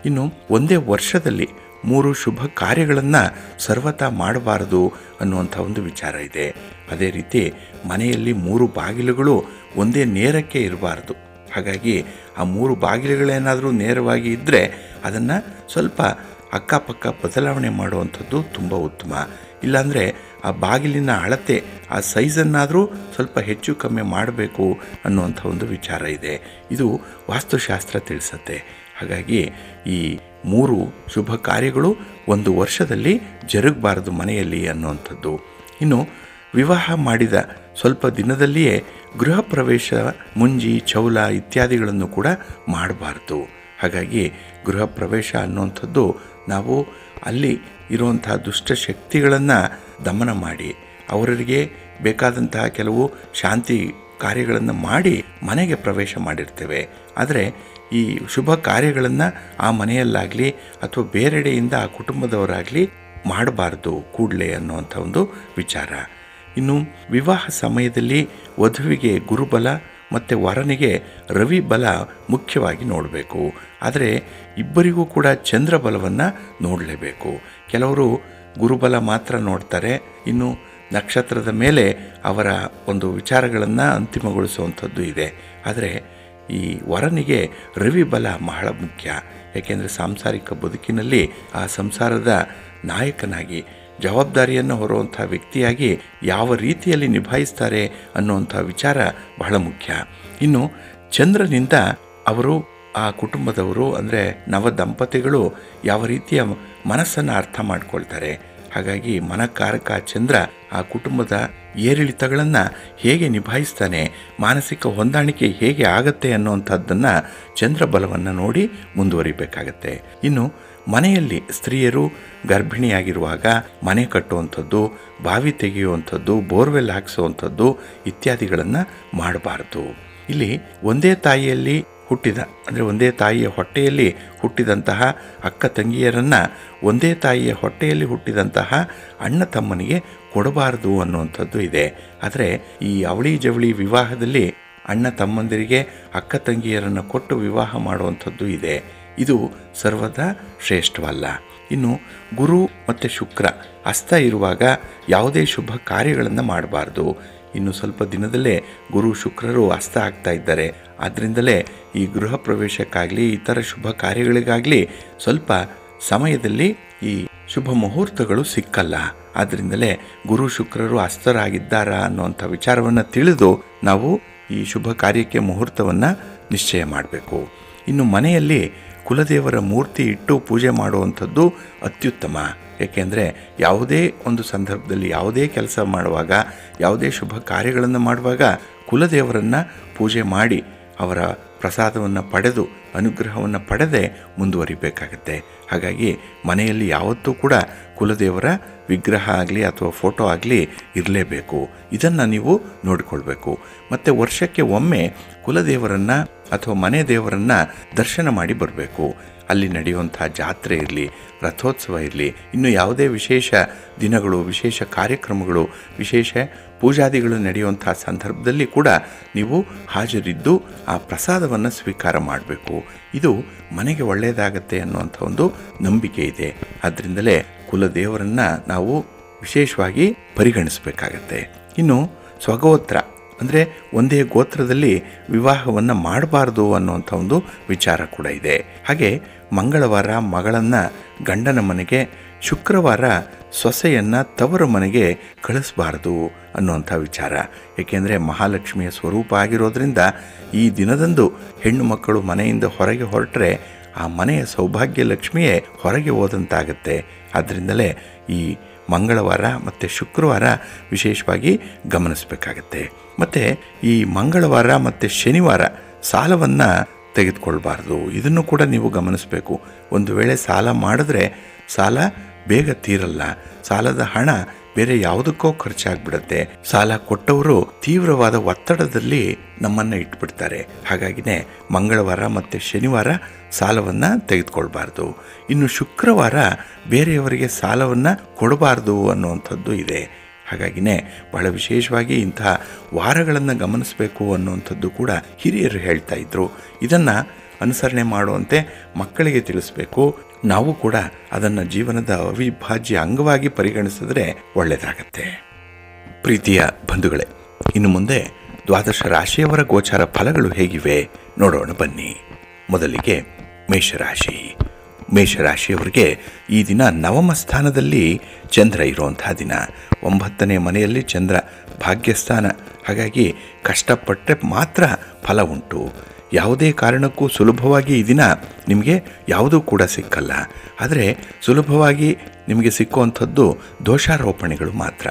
ಇನ್ನು ಒಂದೇ ವರ್ಷದಲ್ಲಿ 3 ಶುಭ ಕಾರ್ಯಗಳನ್ನು ಸರ್ವತಾ ಮಾಡಬಾರದು ಅನ್ನುವಂಥ ಒಂದು ವಿಚಾರ ಇದೆ. ಅದೇ ರೀತಿ ಮನೆಯಲ್ಲಿ 3 ಬಾಗಿಲುಗಳು ಒಂದೇ ನೇರಕ್ಕೆ ಇರಬಾರ್ದು. ಹಾಗಾಗಿ ಆ 3 ಬಾಗಿಲುಗಳೇನಾದರೂ ನೇರವಾಗಿ ಇದ್ದರೆ ಅದನ್ನು ಸ್ವಲ್ಪ ಅಕ್ಕಪಕ್ಕ ಬದಲಾವಣೆ ಮಾಡುವಂಥದ್ದು ತುಂಬ ಉತ್ತಮ. ಇಲ್ಲಾಂದರೆ ಆ ಬಾಗಿಲಿನ ಅಳತೆ, ಆ ಸೈಜನ್ನಾದರೂ ಸ್ವಲ್ಪ ಹೆಚ್ಚು ಕಮ್ಮಿ ಮಾಡಬೇಕು ಅನ್ನುವಂಥ ಒಂದು ವಿಚಾರ ಇದೆ. ಇದು ವಾಸ್ತುಶಾಸ್ತ್ರ ತಿಳಿಸುತ್ತೆ. ಹಾಗಾಗಿ ಈ 3 ಶುಭ ಕಾರ್ಯಗಳು ಒಂದು ವರ್ಷದಲ್ಲಿ ಜರುಗಬಾರದು ಮನೆಯಲ್ಲಿ ಅನ್ನುವಂಥದ್ದು. ಇನ್ನು ವಿವಾಹ ಮಾಡಿದ ಸ್ವಲ್ಪ ದಿನದಲ್ಲಿಯೇ ಗೃಹ ಪ್ರವೇಶ, ಮುಂಜಿ, ಚೌಲ ಇತ್ಯಾದಿಗಳನ್ನು ಕೂಡ ಮಾಡಬಾರ್ದು. ಹಾಗಾಗಿ ಗೃಹ ಪ್ರವೇಶ ಅನ್ನುವಂಥದ್ದು ನಾವು ಅಲ್ಲಿ ಇರುವಂತಹ ದುಷ್ಟಶಕ್ತಿಗಳನ್ನು ದಮನ ಮಾಡಿ ಅವರಿಗೆ ಬೇಕಾದಂತಹ ಕೆಲವು ಶಾಂತಿ ಕಾರ್ಯಗಳನ್ನು ಮಾಡಿ ಮನೆಗೆ ಪ್ರವೇಶ ಮಾಡಿರ್ತೇವೆ. ಆದರೆ ಈ ಶುಭ ಕಾರ್ಯಗಳನ್ನು ಆ ಮನೆಯಲ್ಲಾಗಲಿ ಅಥವಾ ಬೇರೆಡೆಯಿಂದ ಆ ಕುಟುಂಬದವರಾಗಲಿ ಮಾಡಬಾರ್ದು ಕೂಡಲೇ ಅನ್ನುವಂಥ ಒಂದು ವಿಚಾರ. ಇನ್ನು ವಿವಾಹ ಸಮಯದಲ್ಲಿ ವಧುವಿಗೆ ಗುರುಬಲ ಮತ್ತು ವರನಿಗೆ ರವಿ ಬಲ ಮುಖ್ಯವಾಗಿ ನೋಡಬೇಕು. ಆದರೆ ಇಬ್ಬರಿಗೂ ಕೂಡ ಚಂದ್ರಬಲವನ್ನು ನೋಡಲೇಬೇಕು. ಕೆಲವರು ಗುರುಬಲ ಮಾತ್ರ ನೋಡ್ತಾರೆ, ಇನ್ನು ನಕ್ಷತ್ರದ ಮೇಲೆ ಅವರ ಒಂದು ವಿಚಾರಗಳನ್ನು ಅಂತಿಮಗೊಳಿಸುವಂಥದ್ದು ಇದೆ. ಆದರೆ ಈ ವರನಿಗೆ ರವಿ ಬಲ ಬಹಳ ಮುಖ್ಯ. ಯಾಕೆಂದರೆ ಸಾಂಸಾರಿಕ ಬದುಕಿನಲ್ಲಿ ಆ ಸಂಸಾರದ ನಾಯಕನಾಗಿ ಜವಾಬ್ದಾರಿಯನ್ನು ಹೊರುವಂಥ ವ್ಯಕ್ತಿಯಾಗಿ ಯಾವ ರೀತಿಯಲ್ಲಿ ನಿಭಾಯಿಸ್ತಾರೆ ಅನ್ನುವಂಥ ವಿಚಾರ ಬಹಳ ಮುಖ್ಯ. ಇನ್ನು ಚಂದ್ರನಿಂದ ಅವರು ಆ ಕುಟುಂಬದವರು ಅಂದರೆ ನವ ದಂಪತಿಗಳು ಯಾವ ರೀತಿಯ ಮನಸ್ಸನ್ನು ಅರ್ಥ ಮಾಡ್ಕೊಳ್ತಾರೆ. ಹಾಗಾಗಿ ಮನಕಾರಕ ಚಂದ್ರ ಆ ಕುಟುಂಬದ ಏರಿಳಿತಗಳನ್ನು ಹೇಗೆ ನಿಭಾಯಿಸ್ತಾನೆ, ಮಾನಸಿಕ ಹೊಂದಾಣಿಕೆ ಹೇಗೆ ಆಗತ್ತೆ ಅನ್ನುವಂಥದ್ದನ್ನು ಚಂದ್ರ ಬಲವನ್ನು ನೋಡಿ ಮುಂದುವರಿಬೇಕಾಗತ್ತೆ. ಇನ್ನು ಮನೆಯಲ್ಲಿ ಸ್ತ್ರೀಯರು ಗರ್ಭಿಣಿಯಾಗಿರುವಾಗ ಮನೆ ಕಟ್ಟುವಂಥದ್ದು, ಬಾವಿ ತೆಗೆಯುವಂಥದ್ದು, ಬೋರ್ವೆಲ್ ಹಾಕಿಸುವಂಥದ್ದು ಇತ್ಯಾದಿಗಳನ್ನು ಮಾಡಬಾರ್ದು. ಇಲ್ಲಿ ಒಂದೇ ತಾಯಿಯಲ್ಲಿ ಹುಟ್ಟಿದ ಅಂದರೆ ಒಂದೇ ತಾಯಿಯ ಹೊಟ್ಟೆಯಲ್ಲಿ ಹುಟ್ಟಿದಂತಹ ಅಕ್ಕ ತಂಗಿಯರನ್ನು ಒಂದೇ ತಾಯಿಯ ಹೊಟ್ಟೆಯಲ್ಲಿ ಹುಟ್ಟಿದಂತಹ ಅಣ್ಣ ತಮ್ಮನಿಗೆ ಕೊಡಬಾರದು ಅನ್ನುವಂಥದ್ದು ಇದೆ. ಆದರೆ ಈ ಅವಳಿ ಜವಳಿ ವಿವಾಹದಲ್ಲಿ ಅಣ್ಣ ತಮ್ಮಂದಿರಿಗೆ ಅಕ್ಕ ತಂಗಿಯರನ್ನು ಕೊಟ್ಟು ವಿವಾಹ ಮಾಡುವಂಥದ್ದು ಇದೆ. ಇದು ಸರ್ವದಾ ಶ್ರೇಷ್ಠವಲ್ಲ. ಇನ್ನು ಗುರು ಮತ್ತು ಶುಕ್ರ ಅಸ್ತ ಇರುವಾಗ ಯಾವುದೇ ಶುಭ ಕಾರ್ಯಗಳನ್ನು ಮಾಡಬಾರ್ದು. ಇನ್ನು ಸ್ವಲ್ಪ ದಿನದಲ್ಲೇ ಗುರು ಶುಕ್ರರು ಅಸ್ತ ಆಗ್ತಾ ಇದ್ದಾರೆ. ಆದ್ದರಿಂದಲೇ ಈ ಗೃಹ ಪ್ರವೇಶಕ್ಕಾಗಲಿ ಇತರ ಶುಭ ಕಾರ್ಯಗಳಿಗಾಗಲಿ ಸ್ವಲ್ಪ ಸಮಯದಲ್ಲಿ ಈ ಶುಭ ಮುಹೂರ್ತಗಳು ಸಿಕ್ಕಲ್ಲ. ಆದ್ದರಿಂದಲೇ ಗುರು ಶುಕ್ರರು ಅಸ್ತರಾಗಿದ್ದಾರಾ ಅನ್ನುವಂಥ ವಿಚಾರವನ್ನು ತಿಳಿದು ನಾವು ಈ ಶುಭ ಕಾರ್ಯಕ್ಕೆ ಮುಹೂರ್ತವನ್ನು ನಿಶ್ಚಯ ಮಾಡಬೇಕು. ಇನ್ನು ಮನೆಯಲ್ಲಿ ಕುಲದೇವರ ಮೂರ್ತಿ ಇಟ್ಟು ಪೂಜೆ ಮಾಡುವಂಥದ್ದು ಅತ್ಯುತ್ತಮ. ಏಕೆಂದರೆ ಯಾವುದೇ ಒಂದು ಸಂದರ್ಭದಲ್ಲಿ ಯಾವುದೇ ಕೆಲಸ ಮಾಡುವಾಗ, ಯಾವುದೇ ಶುಭ ಕಾರ್ಯಗಳನ್ನು ಮಾಡುವಾಗ ಕುಲದೇವರನ್ನು ಪೂಜೆ ಮಾಡಿ ಅವರ ಪ್ರಸಾದವನ್ನು ಪಡೆದು ಅನುಗ್ರಹವನ್ನು ಪಡೆದೇ ಮುಂದುವರಿಬೇಕಾಗತ್ತೆ. ಹಾಗಾಗಿ ಮನೆಯಲ್ಲಿ ಯಾವತ್ತೂ ಕೂಡ ಕುಲದೇವರ ವಿಗ್ರಹ ಆಗಲಿ ಅಥವಾ ಫೋಟೋ ಆಗಲಿ ಇರಲೇಬೇಕು. ಇದನ್ನು ನೀವು ನೋಡಿಕೊಳ್ಬೇಕು. ಮತ್ತು ವರ್ಷಕ್ಕೆ ಒಮ್ಮೆ ಕುಲದೇವರನ್ನು ಅಥವಾ ಮನೆ ದೇವರನ್ನು ದರ್ಶನ ಮಾಡಿ ಬರಬೇಕು. ಅಲ್ಲಿ ನಡೆಯುವಂಥ ಜಾತ್ರೆ ಇರಲಿ, ರಥೋತ್ಸವ ಇರಲಿ, ಇನ್ನು ಯಾವುದೇ ವಿಶೇಷ ದಿನಗಳು, ವಿಶೇಷ ಕಾರ್ಯಕ್ರಮಗಳು, ವಿಶೇಷ ಪೂಜಾದಿಗಳು ನಡೆಯುವಂಥ ಸಂದರ್ಭದಲ್ಲಿ ಕೂಡ ನೀವು ಹಾಜರಿದ್ದು ಆ ಪ್ರಸಾದವನ್ನು ಸ್ವೀಕಾರ ಮಾಡಬೇಕು. ಇದು ಮನೆಗೆ ಒಳ್ಳೆಯದಾಗತ್ತೆ ಅನ್ನುವಂಥ ಒಂದು ನಂಬಿಕೆ ಇದೆ. ಆದ್ದರಿಂದಲೇ ಕುಲದೇವರನ್ನು ನಾವು ವಿಶೇಷವಾಗಿ ಪರಿಗಣಿಸಬೇಕಾಗತ್ತೆ. ಇನ್ನು ಸ್ವಗೋತ್ರ ಅಂದರೆ ಒಂದೇ ಗೋತ್ರದಲ್ಲಿ ವಿವಾಹವನ್ನು ಮಾಡಬಾರ್ದು ಅನ್ನುವಂಥ ಒಂದು ವಿಚಾರ ಕೂಡ ಇದೆ. ಹಾಗೆ ಮಂಗಳವಾರ ಮಗಳನ್ನು ಗಂಡನ ಮನೆಗೆ, ಶುಕ್ರವಾರ ಸೊಸೆಯನ್ನು ತವರ ಮನೆಗೆ ಕಳಿಸಬಾರ್ದು ಅನ್ನುವಂಥ ವಿಚಾರ. ಏಕೆಂದರೆ ಮಹಾಲಕ್ಷ್ಮಿಯ ಸ್ವರೂಪ ಆಗಿರೋದ್ರಿಂದ ಈ ದಿನದಂದು ಹೆಣ್ಣು ಮಕ್ಕಳು ಮನೆಯಿಂದ ಹೊರಗೆ ಹೊರಟ್ರೆ ಆ ಮನೆಯ ಸೌಭಾಗ್ಯ ಲಕ್ಷ್ಮಿಯೇ ಹೊರಗೆ ಹೋದಂತಾಗತ್ತೆ. ಆದ್ದರಿಂದಲೇ ಈ ಮಂಗಳವಾರ ಮತ್ತು ಶುಕ್ರವಾರ ವಿಶೇಷವಾಗಿ ಗಮನಿಸಬೇಕಾಗತ್ತೆ. ಮತ್ತು ಈ ಮಂಗಳವಾರ ಮತ್ತು ಶನಿವಾರ ಸಾಲವನ್ನು ತೆಗೆದುಕೊಳ್ಬಾರ್ದು. ಇದನ್ನು ಕೂಡ ನೀವು ಗಮನಿಸಬೇಕು. ಒಂದು ವೇಳೆ ಸಾಲ ಮಾಡಿದ್ರೆ ಸಾಲ ಬೇಗ ತೀರಲ್ಲ. ಸಾಲದ ಹಣ ಬೇರೆ ಯಾವುದಕ್ಕೋ ಖರ್ಚಾಗ್ಬಿಡುತ್ತೆ. ಸಾಲ ಕೊಟ್ಟವರು ತೀವ್ರವಾದ ಒತ್ತಡದಲ್ಲಿ ನಮ್ಮನ್ನು ಇಟ್ಬಿಡ್ತಾರೆ. ಹಾಗಾಗಿನೇ ಮಂಗಳವಾರ ಮತ್ತು ಶನಿವಾರ ಸಾಲವನ್ನು ತೆಗೆದುಕೊಳ್ಬಾರ್ದು. ಇನ್ನು ಶುಕ್ರವಾರ ಬೇರೆಯವರಿಗೆ ಸಾಲವನ್ನು ಕೊಡಬಾರ್ದು ಅನ್ನುವಂಥದ್ದು ಇದೆ. ಹಾಗಾಗಿನೇ ಬಹಳ ವಿಶೇಷವಾಗಿ ಇಂತಹ ವಾರಗಳನ್ನು ಗಮನಿಸಬೇಕು ಅನ್ನುವಂಥದ್ದು ಕೂಡ ಹಿರಿಯರು ಹೇಳ್ತಾ ಇದ್ದರು. ಇದನ್ನು ಅನುಸರಣೆ ಮಾಡುವಂತೆ ಮಕ್ಕಳಿಗೆ ತಿಳಿಸ್ಬೇಕು. ನಾವು ಕೂಡ ಅದನ್ನು ಜೀವನದ ಅವಿಭಾಜ್ಯ ಅಂಗವಾಗಿ ಪರಿಗಣಿಸಿದ್ರೆ ಒಳ್ಳೆಯದಾಗತ್ತೆ. ಪ್ರೀತಿಯ ಬಂಧುಗಳೇ, ಇನ್ನು ಮುಂದೆ ದ್ವಾದಶ ರಾಶಿಯವರ ಗೋಚಾರ ಫಲಗಳು ಹೇಗಿವೆ ನೋಡೋಣ ಬನ್ನಿ. ಮೊದಲಿಗೆ ಮೇಷರಾಶಿ. ಮೇಷರಾಶಿಯವರಿಗೆ ಈ ದಿನ ನವಮ ಸ್ಥಾನದಲ್ಲಿ ಚಂದ್ರ ಇರುವಂತಹ ದಿನ. 9ನೇ ಮನೆಯಲ್ಲಿ ಚಂದ್ರ ಭಾಗ್ಯಸ್ಥಾನ. ಹಾಗಾಗಿ ಕಷ್ಟಪಟ್ಟರೆ ಮಾತ್ರ ಫಲ ಉಂಟು. ಯಾವುದೇ ಕಾರಣಕ್ಕೂ ಸುಲಭವಾಗಿ ಈ ದಿನ ನಿಮಗೆ ಯಾವುದೂ ಕೂಡ ಸಿಕ್ಕಲ್ಲ. ಆದರೆ ಸುಲಭವಾಗಿ ನಿಮಗೆ ಸಿಕ್ಕುವಂಥದ್ದು ದೋಷಾರೋಪಣೆಗಳು ಮಾತ್ರ.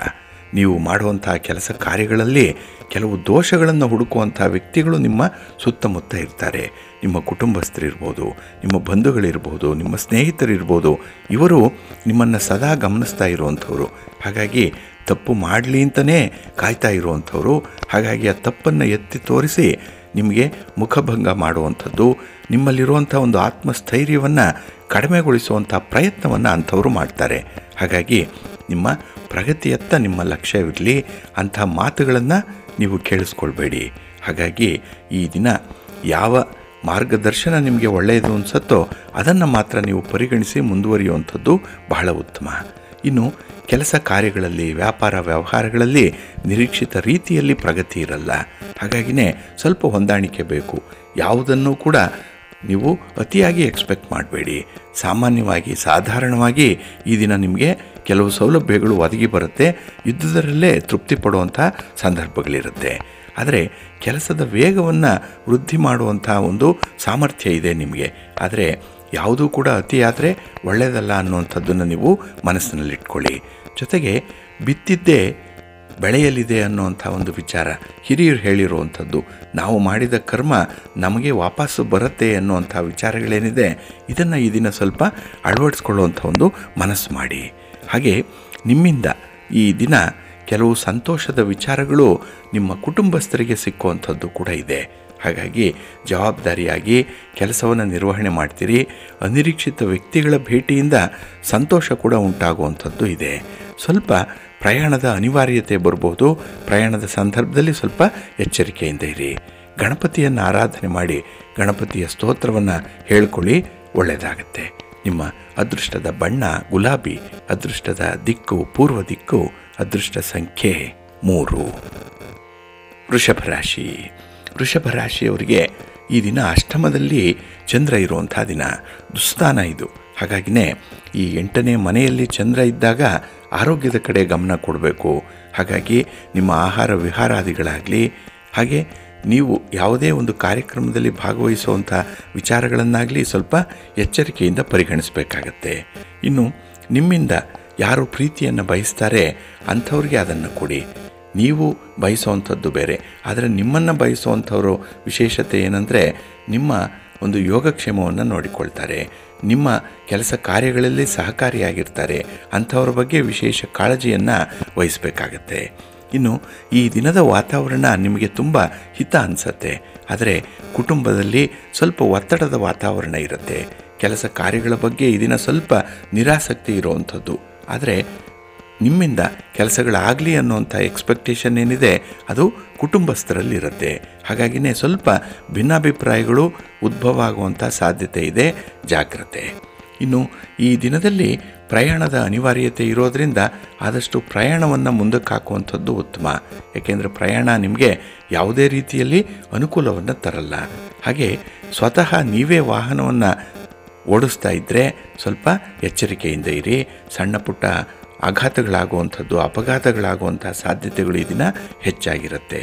ನೀವು ಮಾಡುವಂಥ ಕೆಲಸ ಕಾರ್ಯಗಳಲ್ಲಿ ಕೆಲವು ದೋಷಗಳನ್ನು ಹುಡುಕುವಂಥ ವ್ಯಕ್ತಿಗಳು ನಿಮ್ಮ ಸುತ್ತಮುತ್ತ ಇರ್ತಾರೆ. ನಿಮ್ಮ ಕುಟುಂಬಸ್ಥರಿರ್ಬೋದು, ನಿಮ್ಮ ಬಂಧುಗಳಿರ್ಬೋದು, ನಿಮ್ಮ ಸ್ನೇಹಿತರಿರ್ಬೋದು. ಇವರು ನಿಮ್ಮನ್ನು ಸದಾ ಗಮನಿಸ್ತಾ ಇರುವಂಥವ್ರು. ಹಾಗಾಗಿ ತಪ್ಪು ಮಾಡಲಿ ಅಂತಲೇ ಕಾಯ್ತಾ ಇರುವಂಥವ್ರು. ಹಾಗಾಗಿ ಆ ತಪ್ಪನ್ನು ಎತ್ತಿ ತೋರಿಸಿ ನಿಮಗೆ ಮುಖಭಂಗ ಮಾಡುವಂಥದ್ದು, ನಿಮ್ಮಲ್ಲಿರುವಂಥ ಒಂದು ಆತ್ಮಸ್ಥೈರ್ಯವನ್ನು ಕಡಿಮೆಗೊಳಿಸುವಂಥ ಪ್ರಯತ್ನವನ್ನು ಅಂಥವರು ಮಾಡ್ತಾರೆ. ಹಾಗಾಗಿ ನಿಮ್ಮ ಪ್ರಗತಿಯತ್ತ ನಿಮ್ಮ ಲಕ್ಷ್ಯವಿರಲಿ. ಅಂಥ ಮಾತುಗಳನ್ನು ನೀವು ಕೇಳಿಸ್ಕೊಳ್ಬೇಡಿ. ಹಾಗಾಗಿ ಈ ದಿನ ಯಾವ ಮಾರ್ಗದರ್ಶನ ನಿಮಗೆ ಒಳ್ಳೆಯದು ಅನಿಸುತ್ತೋ ಅದನ್ನು ಮಾತ್ರ ನೀವು ಪರಿಗಣಿಸಿ ಮುಂದುವರಿಯುವಂಥದ್ದು ಬಹಳ ಉತ್ತಮ. ಇನ್ನು ಕೆಲಸ ಕಾರ್ಯಗಳಲ್ಲಿ, ವ್ಯಾಪಾರ ವ್ಯವಹಾರಗಳಲ್ಲಿ ನಿರೀಕ್ಷಿತ ರೀತಿಯಲ್ಲಿ ಪ್ರಗತಿ ಇರಲ್ಲ. ಹಾಗಾಗಿನೇ ಸ್ವಲ್ಪ ಹೊಂದಾಣಿಕೆ ಬೇಕು. ಯಾವುದನ್ನು ಕೂಡ ನೀವು ಅತಿಯಾಗಿ ಎಕ್ಸ್ಪೆಕ್ಟ್ ಮಾಡಬೇಡಿ. ಸಾಮಾನ್ಯವಾಗಿ, ಸಾಧಾರಣವಾಗಿ ಈ ದಿನ ನಿಮಗೆ ಕೆಲವು ಸೌಲಭ್ಯಗಳು ಒದಗಿ ಬರುತ್ತೆ. ಇದ್ದುದರಲ್ಲೇ ತೃಪ್ತಿ ಪಡುವಂಥ ಸಂದರ್ಭಗಳಿರುತ್ತೆ. ಆದರೆ ಕೆಲಸದ ವೇಗವನ್ನು ವೃದ್ಧಿ ಮಾಡುವಂಥ ಒಂದು ಸಾಮರ್ಥ್ಯ ಇದೆ ನಿಮಗೆ. ಆದರೆ ಯಾವುದೂ ಕೂಡ ಅತಿಯಾದರೆ ಒಳ್ಳೆಯದಲ್ಲ ಅನ್ನುವಂಥದ್ದನ್ನು ನೀವು ಮನಸ್ಸಿನಲ್ಲಿಟ್ಕೊಳ್ಳಿ. ಜೊತೆಗೆ ಬಿತ್ತಿದ್ದೇ ಬೆಳೆಯಲಿದೆ ಅನ್ನುವಂಥ ಒಂದು ವಿಚಾರ ಹಿರಿಯರು ಹೇಳಿರುವಂಥದ್ದು. ನಾವು ಮಾಡಿದ ಕರ್ಮ ನಮಗೆ ವಾಪಸ್ಸು ಬರುತ್ತೆ ಅನ್ನುವಂಥ ವಿಚಾರಗಳೇನಿದೆ, ಇದನ್ನು ಈ ದಿನ ಸ್ವಲ್ಪ ಅಳವಡಿಸ್ಕೊಳ್ಳುವಂಥ ಒಂದು ಮನಸ್ಸು ಮಾಡಿ. ಹಾಗೆ ನಿಮ್ಮಿಂದ ಈ ದಿನ ಕೆಲವು ಸಂತೋಷದ ವಿಚಾರಗಳು ನಿಮ್ಮ ಕುಟುಂಬಸ್ಥರಿಗೆ ಸಿಕ್ಕುವಂಥದ್ದು ಕೂಡ ಇದೆ. ಹಾಗಾಗಿ ಜವಾಬ್ದಾರಿಯಾಗಿ ಕೆಲಸವನ್ನು ನಿರ್ವಹಣೆ ಮಾಡ್ತೀರಿ. ಅನಿರೀಕ್ಷಿತ ವ್ಯಕ್ತಿಗಳ ಭೇಟಿಯಿಂದ ಸಂತೋಷ ಕೂಡ ಉಂಟಾಗುವಂಥದ್ದು ಇದೆ. ಸ್ವಲ್ಪ ಪ್ರಯಾಣದ ಅನಿವಾರ್ಯತೆ ಬರ್ಬೋದು. ಪ್ರಯಾಣದ ಸಂದರ್ಭದಲ್ಲಿ ಸ್ವಲ್ಪ ಎಚ್ಚರಿಕೆಯಿಂದ ಇರಿ. ಗಣಪತಿಯನ್ನು ಆರಾಧನೆ ಮಾಡಿ ಗಣಪತಿಯ ಸ್ತೋತ್ರವನ್ನು ಹೇಳ್ಕೊಳ್ಳಿ, ಒಳ್ಳೆಯದಾಗತ್ತೆ. ನಿಮ್ಮ ಅದೃಷ್ಟದ ಬಣ್ಣ ಗುಲಾಬಿ, ಅದೃಷ್ಟದ ದಿಕ್ಕು ಪೂರ್ವ ದಿಕ್ಕು, ಅದೃಷ್ಟ ಸಂಖ್ಯೆ 3. ವೃಷಭ ರಾಶಿ. ವೃಷಭ ರಾಶಿಯವರಿಗೆ ಈ ದಿನ ಅಷ್ಟಮದಲ್ಲಿ ಚಂದ್ರ ಇರುವಂಥ ದಿನ, ದುಸ್ಥಾನ ಇದು. ಹಾಗಾಗಿನೇ ಈ 8ನೇ ಮನೆಯಲ್ಲಿ ಚಂದ್ರ ಇದ್ದಾಗ ಆರೋಗ್ಯದ ಕಡೆ ಗಮನ ಕೊಡಬೇಕು. ಹಾಗಾಗಿ ನಿಮ್ಮ ಆಹಾರ ವಿಹಾರಾದಿಗಳಾಗಲಿ, ಹಾಗೆ ನೀವು ಯಾವುದೇ ಒಂದು ಕಾರ್ಯಕ್ರಮದಲ್ಲಿ ಭಾಗವಹಿಸುವಂಥ ವಿಚಾರಗಳನ್ನಾಗಲಿ ಸ್ವಲ್ಪ ಎಚ್ಚರಿಕೆಯಿಂದ ಪರಿಗಣಿಸಬೇಕಾಗತ್ತೆ. ಇನ್ನು ನಿಮ್ಮಿಂದ ಯಾರು ಪ್ರೀತಿಯನ್ನು ಬಯಸ್ತಾರೆ ಅಂಥವ್ರಿಗೆ ಅದನ್ನು ಕೊಡಿ. ನೀವು ಬಯಸುವಂಥದ್ದು ಬೇರೆ, ಆದರೆ ನಿಮ್ಮನ್ನು ಬಯಸುವಂಥವರು ವಿಶೇಷತೆ ಏನಂದರೆ ನಿಮ್ಮ ಒಂದು ಯೋಗಕ್ಷೇಮವನ್ನು ನೋಡಿಕೊಳ್ತಾರೆ, ನಿಮ್ಮ ಕೆಲಸ ಕಾರ್ಯಗಳಲ್ಲಿ ಸಹಕಾರಿಯಾಗಿರ್ತಾರೆ. ಅಂಥವ್ರ ಬಗ್ಗೆ ವಿಶೇಷ ಕಾಳಜಿಯನ್ನು ವಹಿಸಬೇಕಾಗತ್ತೆ. ಇನ್ನು ಈ ದಿನದ ವಾತಾವರಣ ನಿಮಗೆ ತುಂಬ ಹಿತ ಅನಿಸುತ್ತೆ. ಆದರೆ ಕುಟುಂಬದಲ್ಲಿ ಸ್ವಲ್ಪ ಒತ್ತಡದ ವಾತಾವರಣ ಇರುತ್ತೆ. ಕೆಲಸ ಕಾರ್ಯಗಳ ಬಗ್ಗೆ ಈ ದಿನ ಸ್ವಲ್ಪ ನಿರಾಸಕ್ತಿ ಇರುವಂಥದ್ದು. ಆದರೆ ನಿಮ್ಮಿಂದ ಕೆಲಸಗಳಾಗಲಿ ಅನ್ನುವಂಥ ಎಕ್ಸ್ಪೆಕ್ಟೇಷನ್ ಏನಿದೆ ಅದು ಕುಟುಂಬಸ್ಥರಲ್ಲಿರುತ್ತೆ. ಹಾಗಾಗಿನೇ ಸ್ವಲ್ಪ ಭಿನ್ನಾಭಿಪ್ರಾಯಗಳು ಉದ್ಭವ ಆಗುವಂಥ ಸಾಧ್ಯತೆ ಇದೆ, ಜಾಗ್ರತೆ. ಇನ್ನು ಈ ದಿನದಲ್ಲಿ ಪ್ರಯಾಣದ ಅನಿವಾರ್ಯತೆ ಇರೋದರಿಂದ ಆದಷ್ಟು ಪ್ರಯಾಣವನ್ನು ಮುಂದಕ್ಕೆ ಹಾಕುವಂಥದ್ದು ಉತ್ತಮ. ಏಕೆಂದರೆ ಪ್ರಯಾಣ ನಿಮಗೆ ಯಾವುದೇ ರೀತಿಯಲ್ಲಿ ಅನುಕೂಲವನ್ನು ತರಲ್ಲ. ಹಾಗೆ ಸ್ವತಃ ನೀವೇ ವಾಹನವನ್ನು ಓಡಿಸ್ತಾ ಇದ್ದರೆ ಸ್ವಲ್ಪ ಎಚ್ಚರಿಕೆಯಿಂದ ಇರಿ. ಸಣ್ಣ ಪುಟ್ಟ ಆಘಾತಗಳಾಗುವಂಥದ್ದು, ಅಪಘಾತಗಳಾಗುವಂಥ ಸಾಧ್ಯತೆಗಳು ಈ ದಿನ ಹೆಚ್ಚಾಗಿರುತ್ತೆ.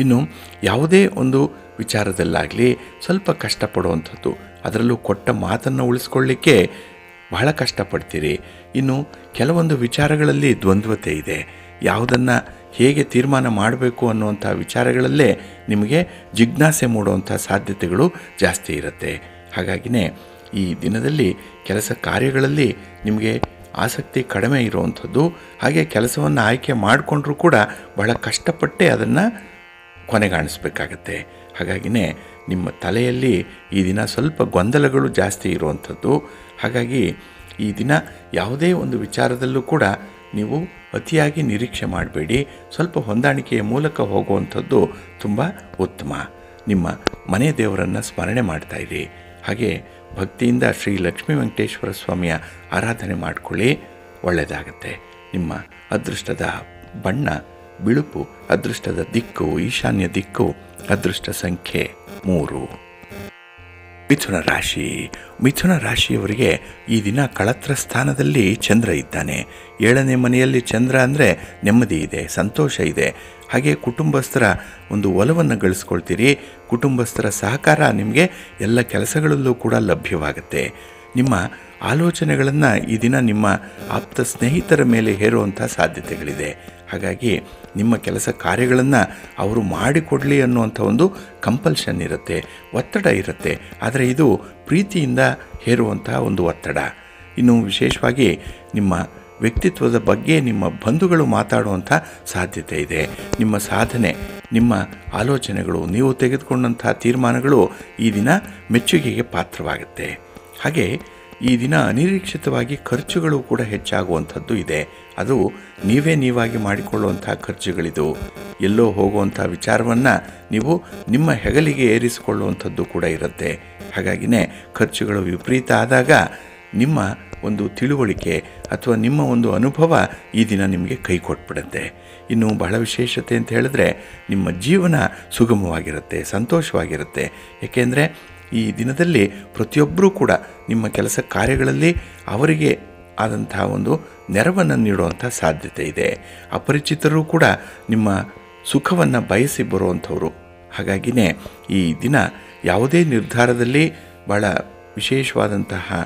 ಇನ್ನು ಯಾವುದೇ ಒಂದು ವಿಚಾರದಲ್ಲಾಗಲಿ ಸ್ವಲ್ಪ ಕಷ್ಟಪಡುವಂಥದ್ದು, ಅದರಲ್ಲೂ ಕೊಟ್ಟ ಮಾತನ್ನು ಉಳಿಸ್ಕೊಳ್ಳಿಕ್ಕೆ ಬಹಳ ಕಷ್ಟಪಡ್ತೀರಿ. ಇನ್ನು ಕೆಲವೊಂದು ವಿಚಾರಗಳಲ್ಲಿ ದ್ವಂದ್ವತೆ ಇದೆ. ಯಾವುದನ್ನು ಹೇಗೆ ತೀರ್ಮಾನ ಮಾಡಬೇಕು ಅನ್ನುವಂಥ ವಿಚಾರಗಳಲ್ಲೇ ನಿಮಗೆ ಜಿಜ್ಞಾಸೆ ಮೂಡುವಂಥ ಸಾಧ್ಯತೆಗಳು ಜಾಸ್ತಿ ಇರುತ್ತೆ. ಹಾಗಾಗಿನೇ ಈ ದಿನದಲ್ಲಿ ಕೆಲಸ ಕಾರ್ಯಗಳಲ್ಲಿ ನಿಮಗೆ ಆಸಕ್ತಿ ಕಡಿಮೆ ಇರುವಂಥದ್ದು. ಹಾಗೆ ಕೆಲಸವನ್ನು ಆಯ್ಕೆ ಮಾಡಿಕೊಂಡ್ರೂ ಕೂಡ ಬಹಳ ಕಷ್ಟಪಟ್ಟೆ ಅದನ್ನು ಕೊನೆಗಾಣಿಸ್ಬೇಕಾಗತ್ತೆ. ಹಾಗಾಗಿನೇ ನಿಮ್ಮ ತಲೆಯಲ್ಲಿ ಈ ದಿನ ಸ್ವಲ್ಪ ಗೊಂದಲಗಳು ಜಾಸ್ತಿ ಇರುವಂಥದ್ದು. ಹಾಗಾಗಿ ಈ ದಿನ ಯಾವುದೇ ಒಂದು ವಿಚಾರದಲ್ಲೂ ಕೂಡ ನೀವು ಅತಿಯಾಗಿ ನಿರೀಕ್ಷೆ ಮಾಡಬೇಡಿ. ಸ್ವಲ್ಪ ಹೊಂದಾಣಿಕೆಯ ಮೂಲಕ ಹೋಗುವಂಥದ್ದು ತುಂಬ ಉತ್ತಮ. ನಿಮ್ಮ ಮನೆ ದೇವರನ್ನು ಸ್ಮರಣೆ ಮಾಡ್ತಾಯಿರಿ. ಹಾಗೆ ಭಕ್ತಿಯಿಂದ ಶ್ರೀ ಲಕ್ಷ್ಮೀ ವೆಂಕಟೇಶ್ವರ ಸ್ವಾಮಿಯ ಆರಾಧನೆ ಮಾಡಿಕೊಳ್ಳಿ, ಒಳ್ಳೆಯದಾಗತ್ತೆ. ನಿಮ್ಮ ಅದೃಷ್ಟದ ಬಣ್ಣ ಬಿಳುಪು, ಅದೃಷ್ಟದ ದಿಕ್ಕು ಈಶಾನ್ಯ ದಿಕ್ಕು, ಅದೃಷ್ಟ ಸಂಖ್ಯೆ 3. ಮಿಥುನ ರಾಶಿ. ಮಿಥುನ ರಾಶಿಯವರಿಗೆ ಈ ದಿನ ಕಳತ್ರ ಸ್ಥಾನದಲ್ಲಿ ಚಂದ್ರ ಇದ್ದಾನೆ. 7ನೇ ಮನೆಯಲ್ಲಿ ಚಂದ್ರ ಅಂದರೆ ನೆಮ್ಮದಿ ಇದೆ, ಸಂತೋಷ ಇದೆ. ಹಾಗೆ ಕುಟುಂಬಸ್ಥರ ಒಂದು ಒಲವನ್ನು ಗಳಿಸ್ಕೊಳ್ತೀರಿ. ಕುಟುಂಬಸ್ಥರ ಸಹಕಾರ ನಿಮಗೆ ಎಲ್ಲ ಕೆಲಸಗಳಲ್ಲೂ ಕೂಡ ಲಭ್ಯವಾಗುತ್ತೆ. ನಿಮ್ಮ ಆಲೋಚನೆಗಳನ್ನು ಈ ದಿನ ನಿಮ್ಮ ಆಪ್ತ ಸ್ನೇಹಿತರ ಮೇಲೆ ಹೇರುವಂಥ ಸಾಧ್ಯತೆಗಳಿದೆ. ಹಾಗಾಗಿ ನಿಮ್ಮ ಕೆಲಸ ಕಾರ್ಯಗಳನ್ನು ಅವರು ಮಾಡಿಕೊಡಲಿ ಅನ್ನುವಂಥ ಒಂದು ಕಂಪಲ್ಷನ್ ಇರುತ್ತೆ, ಒತ್ತಡ ಇರುತ್ತೆ. ಆದರೆ ಇದು ಪ್ರೀತಿಯಿಂದ ಹೇರುವಂಥ ಒಂದು ಒತ್ತಡ. ಇನ್ನು ವಿಶೇಷವಾಗಿ ನಿಮ್ಮ ವ್ಯಕ್ತಿತ್ವದ ಬಗ್ಗೆ ನಿಮ್ಮ ಬಂಧುಗಳು ಮಾತಾಡುವಂಥ ಸಾಧ್ಯತೆ ಇದೆ. ನಿಮ್ಮ ಸಾಧನೆ, ನಿಮ್ಮ ಆಲೋಚನೆಗಳು, ನೀವು ತೆಗೆದುಕೊಂಡಂಥ ತೀರ್ಮಾನಗಳು ಈ ದಿನ ಮೆಚ್ಚುಗೆಗೆ ಪಾತ್ರವಾಗುತ್ತೆ. ಹಾಗೆ ಈ ದಿನ ಅನಿರೀಕ್ಷಿತವಾಗಿ ಖರ್ಚುಗಳು ಕೂಡ ಹೆಚ್ಚಾಗುವಂಥದ್ದು ಇದೆ. ಅದು ನೀವಾಗಿ ಮಾಡಿಕೊಳ್ಳುವಂಥ ಖರ್ಚುಗಳಿದು. ಎಲ್ಲೋ ಹೋಗುವಂಥ ವಿಚಾರವನ್ನು ನೀವು ನಿಮ್ಮ ಹೆಗಲಿಗೆ ಏರಿಸಿಕೊಳ್ಳುವಂಥದ್ದು ಕೂಡ ಇರುತ್ತೆ. ಹಾಗಾಗಿನೇ ಖರ್ಚುಗಳು ವಿಪರೀತ ಆದಾಗ ನಿಮ್ಮ ಒಂದು ತಿಳುವಳಿಕೆ ಅಥವಾ ನಿಮ್ಮ ಒಂದು ಅನುಭವ ಈ ದಿನ ನಿಮಗೆ ಕೈ ಕೊಟ್ಬಿಡುತ್ತೆ. ಇನ್ನು ಬಹಳ ವಿಶೇಷತೆ ಅಂತ ಹೇಳಿದ್ರೆ ನಿಮ್ಮ ಜೀವನ ಸುಗಮವಾಗಿರುತ್ತೆ, ಸಂತೋಷವಾಗಿರುತ್ತೆ. ಏಕೆಂದರೆ ಈ ದಿನದಲ್ಲಿ ಪ್ರತಿಯೊಬ್ಬರೂ ಕೂಡ ನಿಮ್ಮ ಕೆಲಸ ಕಾರ್ಯಗಳಲ್ಲಿ ಅವರಿಗೆ ಆದಂತಹ ಒಂದು ನೆರವನ್ನು ನೀಡುವಂಥ ಸಾಧ್ಯತೆ ಇದೆ. ಅಪರಿಚಿತರು ಕೂಡ ನಿಮ್ಮ ಸುಖವನ್ನು ಬಯಸಿ ಬರುವಂಥವ್ರು. ಹಾಗಾಗಿನೇ ಈ ದಿನ ಯಾವುದೇ ನಿರ್ಧಾರದಲ್ಲಿ ಭಾಳ ವಿಶೇಷವಾದಂತಹ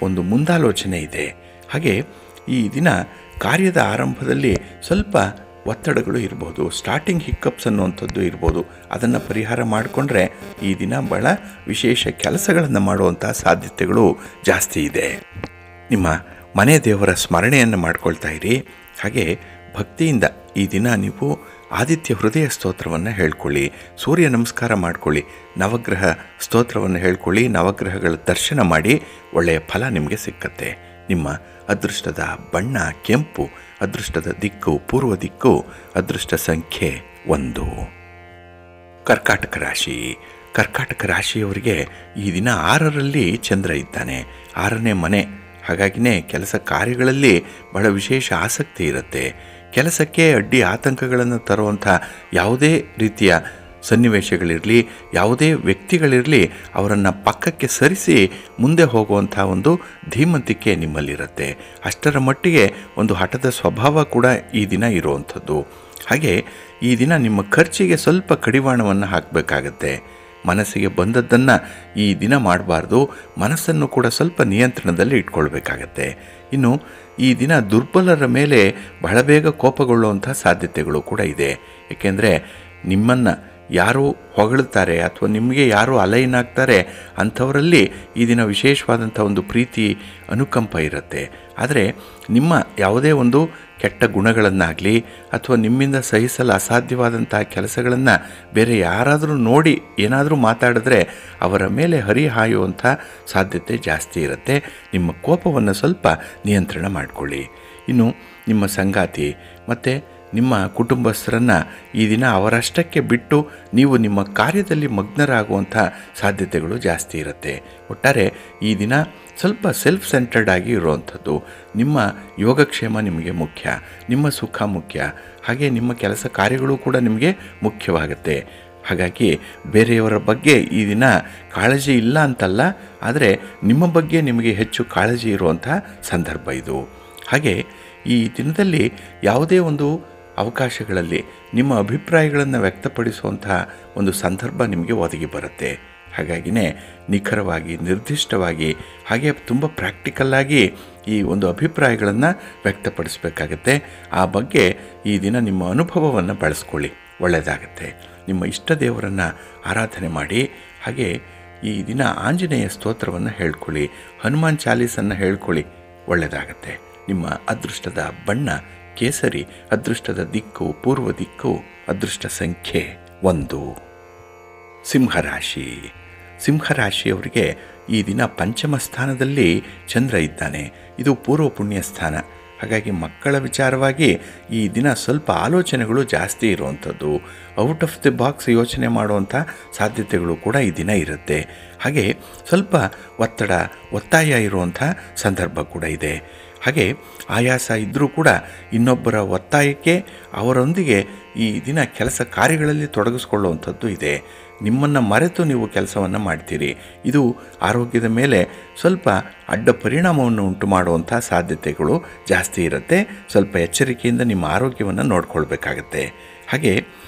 ಒಂದು ಮುಂದಾಲೋಚನೆ ಇದೆ. ಹಾಗೆ ಈ ದಿನ ಕಾರ್ಯದ ಆರಂಭದಲ್ಲಿ ಸ್ವಲ್ಪ ಒತ್ತಡಗಳು ಇರ್ಬೋದು, ಸ್ಟಾರ್ಟಿಂಗ್ ಹಿಕ್ಕಪ್ಸ್ ಅನ್ನುವಂಥದ್ದು ಇರ್ಬೋದು. ಅದನ್ನು ಪರಿಹಾರ ಮಾಡಿಕೊಂಡ್ರೆ ಈ ದಿನ ಭಾಳ ವಿಶೇಷ ಕೆಲಸಗಳನ್ನು ಮಾಡುವಂಥ ಸಾಧ್ಯತೆಗಳು ಜಾಸ್ತಿ ಇದೆ. ನಿಮ್ಮ ಮನೆ ದೇವರ ಸ್ಮರಣೆಯನ್ನು ಮಾಡ್ಕೊಳ್ತಾ ಇರಿ. ಹಾಗೆ ಭಕ್ತಿಯಿಂದ ಈ ದಿನ ನೀವು ಆದಿತ್ಯ ಹೃದಯ ಸ್ತೋತ್ರವನ್ನು ಹೇಳ್ಕೊಳ್ಳಿ, ಸೂರ್ಯ ನಮಸ್ಕಾರ ಮಾಡಿಕೊಳ್ಳಿ, ನವಗ್ರಹ ಸ್ತೋತ್ರವನ್ನು ಹೇಳ್ಕೊಳ್ಳಿ, ನವಗ್ರಹಗಳ ದರ್ಶನ ಮಾಡಿ, ಒಳ್ಳೆಯ ಫಲ ನಿಮಗೆ ಸಿಕ್ಕತ್ತೆ. ನಿಮ್ಮ ಅದೃಷ್ಟದ ಬಣ್ಣ ಕೆಂಪು, ಅದೃಷ್ಟದ ದಿಕ್ಕು ಪೂರ್ವ ದಿಕ್ಕು, ಅದೃಷ್ಟ ಸಂಖ್ಯೆ 1. ಕರ್ಕಾಟಕ ರಾಶಿ. ಕರ್ಕಾಟಕ ರಾಶಿಯವರಿಗೆ ಈ ದಿನ 6ರಲ್ಲಿ ಚಂದ್ರ ಇದ್ದಾನೆ, 6ನೇ ಮನೆ. ಹಾಗಾಗಿನೇ ಕೆಲಸ ಕಾರ್ಯಗಳಲ್ಲಿ ಬಹಳ ವಿಶೇಷ ಆಸಕ್ತಿ ಇರುತ್ತೆ. ಕೆಲಸಕ್ಕೆ ಅಡ್ಡಿ ಆತಂಕಗಳನ್ನು ತರುವಂಥ ಯಾವುದೇ ರೀತಿಯ ಸನ್ನಿವೇಶಗಳಿರಲಿ, ಯಾವುದೇ ವ್ಯಕ್ತಿಗಳಿರಲಿ, ಅವರನ್ನು ಪಕ್ಕಕ್ಕೆ ಸರಿಸಿ ಮುಂದೆ ಹೋಗುವಂಥ ಒಂದು ಧೀಮಂತಿಕೆ ನಿಮ್ಮಲ್ಲಿರುತ್ತೆ. ಅಷ್ಟರ ಮಟ್ಟಿಗೆ ಒಂದು ಹಠದ ಸ್ವಭಾವ ಕೂಡ ಈ ದಿನ ಇರುವಂಥದ್ದು. ಹಾಗೆ ಈ ದಿನ ನಿಮ್ಮ ಖರ್ಚಿಗೆ ಸ್ವಲ್ಪ ಕಡಿವಾಣವನ್ನು ಹಾಕಬೇಕಾಗತ್ತೆ. ಮನಸ್ಸಿಗೆ ಬಂದದ್ದನ್ನು ಈ ದಿನ ಮಾಡಬಾರ್ದು. ಮನಸ್ಸನ್ನು ಕೂಡ ಸ್ವಲ್ಪ ನಿಯಂತ್ರಣದಲ್ಲಿ ಇಟ್ಕೊಳ್ಬೇಕಾಗತ್ತೆ. ಇನ್ನು ಈ ದಿನ ದುರ್ಬಲರ ಮೇಲೆ ಬಹಳ ಬೇಗ ಕೋಪಗೊಳ್ಳುವಂಥ ಸಾಧ್ಯತೆಗಳು ಕೂಡ ಇದೆ. ಏಕೆಂದರೆ ನಿಮ್ಮನ್ನು ಯಾರು ಹೊಗಳುತ್ತಾರೆ ಅಥವಾ ನಿಮಗೆ ಯಾರು ಅಲೈನ್ ಆಗ್ತಾರೆ ಅಂಥವರಲ್ಲಿ ಈ ದಿನ ವಿಶೇಷವಾದಂಥ ಒಂದು ಪ್ರೀತಿ ಅನುಕಂಪ ಇರುತ್ತೆ. ಆದರೆ ನಿಮ್ಮ ಯಾವುದೇ ಒಂದು ಕೆಟ್ಟ ಗುಣಗಳನ್ನಾಗಲಿ ಅಥವಾ ನಿಮ್ಮಿಂದ ಸಹಿಸಲು ಅಸಾಧ್ಯವಾದಂಥ ಕೆಲಸಗಳನ್ನು ಬೇರೆ ಯಾರಾದರೂ ನೋಡಿ ಏನಾದರೂ ಮಾತಾಡಿದ್ರೆ ಅವರ ಮೇಲೆ ಹರಿಹಾಯುವಂಥ ಸಾಧ್ಯತೆ ಜಾಸ್ತಿ ಇರುತ್ತೆ. ನಿಮ್ಮ ಕೋಪವನ್ನು ಸ್ವಲ್ಪ ನಿಯಂತ್ರಣ ಮಾಡಿಕೊಳ್ಳಿ. ಇನ್ನು ನಿಮ್ಮ ಸಂಗಾತಿ ಮತ್ತು ನಿಮ್ಮ ಕುಟುಂಬಸ್ಥರನ್ನು ಈ ದಿನ ಅವರಷ್ಟಕ್ಕೆ ಬಿಟ್ಟು ನೀವು ನಿಮ್ಮ ಕಾರ್ಯದಲ್ಲಿ ಮಗ್ನರಾಗುವಂಥ ಸಾಧ್ಯತೆಗಳು ಜಾಸ್ತಿ ಇರುತ್ತೆ. ಒಟ್ಟಾರೆ ಈ ದಿನ ಸ್ವಲ್ಪ ಸೆಲ್ಫ್ ಸೆಂಟರ್ಡ್ ಆಗಿ ಇರುವಂಥದ್ದು. ನಿಮ್ಮ ಯೋಗಕ್ಷೇಮ ನಿಮಗೆ ಮುಖ್ಯ, ನಿಮ್ಮ ಸುಖ ಮುಖ್ಯ, ಹಾಗೆ ನಿಮ್ಮ ಕೆಲಸ ಕಾರ್ಯಗಳು ಕೂಡ ನಿಮಗೆ ಮುಖ್ಯವಾಗುತ್ತೆ. ಹಾಗಾಗಿ ಬೇರೆಯವರ ಬಗ್ಗೆ ಈ ದಿನ ಕಾಳಜಿ ಇಲ್ಲ ಅಂತಲ್ಲ, ಆದರೆ ನಿಮ್ಮ ಬಗ್ಗೆ ನಿಮಗೆ ಹೆಚ್ಚು ಕಾಳಜಿ ಇರುವಂಥ ಸಂದರ್ಭ ಇದು. ಹಾಗೆ ಈ ದಿನದಲ್ಲಿ ಯಾವುದೇ ಒಂದು ಅವಕಾಶಗಳಲ್ಲಿ ನಿಮ್ಮ ಅಭಿಪ್ರಾಯಗಳನ್ನು ವ್ಯಕ್ತಪಡಿಸುವಂತಹ ಒಂದು ಸಂದರ್ಭ ನಿಮಗೆ ಒದಗಿ ಬರುತ್ತೆ. ಹಾಗಾಗಿನೇ ನಿಖರವಾಗಿ, ನಿರ್ದಿಷ್ಟವಾಗಿ, ಹಾಗೆ ತುಂಬ ಪ್ರಾಕ್ಟಿಕಲ್ಲಾಗಿ ಈ ಒಂದು ಅಭಿಪ್ರಾಯಗಳನ್ನು ವ್ಯಕ್ತಪಡಿಸಬೇಕಾಗತ್ತೆ. ಆ ಬಗ್ಗೆ ಈ ದಿನ ನಿಮ್ಮ ಅನುಭವವನ್ನು ಬಳಸ್ಕೊಳ್ಳಿ, ಒಳ್ಳೆಯದಾಗತ್ತೆ. ನಿಮ್ಮ ಇಷ್ಟ ದೇವರನ್ನು ಆರಾಧನೆ ಮಾಡಿ. ಹಾಗೆ ಈ ದಿನ ಆಂಜನೇಯ ಸ್ತೋತ್ರವನ್ನು ಹೇಳ್ಕೊಳ್ಳಿ, ಹನುಮಾನ್ ಚಾಲೀಸನ್ನು ಹೇಳ್ಕೊಳ್ಳಿ, ಒಳ್ಳೆಯದಾಗತ್ತೆ. ನಿಮ್ಮ ಅದೃಷ್ಟದ ಬಣ್ಣ ಕೇಸರಿ, ಅದೃಷ್ಟದ ದಿಕ್ಕು ಪೂರ್ವ ದಿಕ್ಕು, ಅದೃಷ್ಟ ಸಂಖ್ಯೆ 1. ಸಿಂಹರಾಶಿ. ಸಿಂಹರಾಶಿಯವರಿಗೆ ಈ ದಿನ ಪಂಚಮ ಸ್ಥಾನದಲ್ಲಿ ಚಂದ್ರ ಇದ್ದಾನೆ. ಇದು ಪೂರ್ವ ಪುಣ್ಯ ಸ್ಥಾನ. ಹಾಗಾಗಿ ಮಕ್ಕಳ ವಿಚಾರವಾಗಿ ಈ ದಿನ ಸ್ವಲ್ಪ ಆಲೋಚನೆಗಳು ಜಾಸ್ತಿ ಇರುವಂಥದ್ದು, ಔಟ್ ಆಫ್ ದಿ ಬಾಕ್ಸ್ ಯೋಚನೆ ಮಾಡುವಂಥ ಸಾಧ್ಯತೆಗಳು ಕೂಡ ಈ ದಿನ ಇರುತ್ತೆ. ಹಾಗೆ ಸ್ವಲ್ಪ ಒತ್ತಾಯ ಇರುವಂಥ ಸಂದರ್ಭ ಕೂಡ ಇದೆ. ಹಾಗೆ ಆಯಾಸ ಇದ್ದರೂ ಕೂಡ ಇನ್ನೊಬ್ಬರ ಒತ್ತಾಯಕ್ಕೆ ಅವರೊಂದಿಗೆ ಈ ದಿನ ಕೆಲಸ ಕಾರ್ಯಗಳಲ್ಲಿ ತೊಡಗಿಸ್ಕೊಳ್ಳುವಂಥದ್ದು ಇದೆ. ನಿಮ್ಮನ್ನು ಮರೆತು ನೀವು ಕೆಲಸವನ್ನು ಮಾಡ್ತೀರಿ. ಇದು ಆರೋಗ್ಯದ ಮೇಲೆ ಸ್ವಲ್ಪ ಅಡ್ಡ ಪರಿಣಾಮವನ್ನು ಉಂಟು ಮಾಡುವಂಥ ಸಾಧ್ಯತೆಗಳು ಜಾಸ್ತಿ ಇರುತ್ತೆ. ಸ್ವಲ್ಪ ಎಚ್ಚರಿಕೆಯಿಂದ ನಿಮ್ಮ ಆರೋಗ್ಯವನ್ನು ನೋಡ್ಕೊಳ್ಬೇಕಾಗತ್ತೆ. ಹಾಗೆ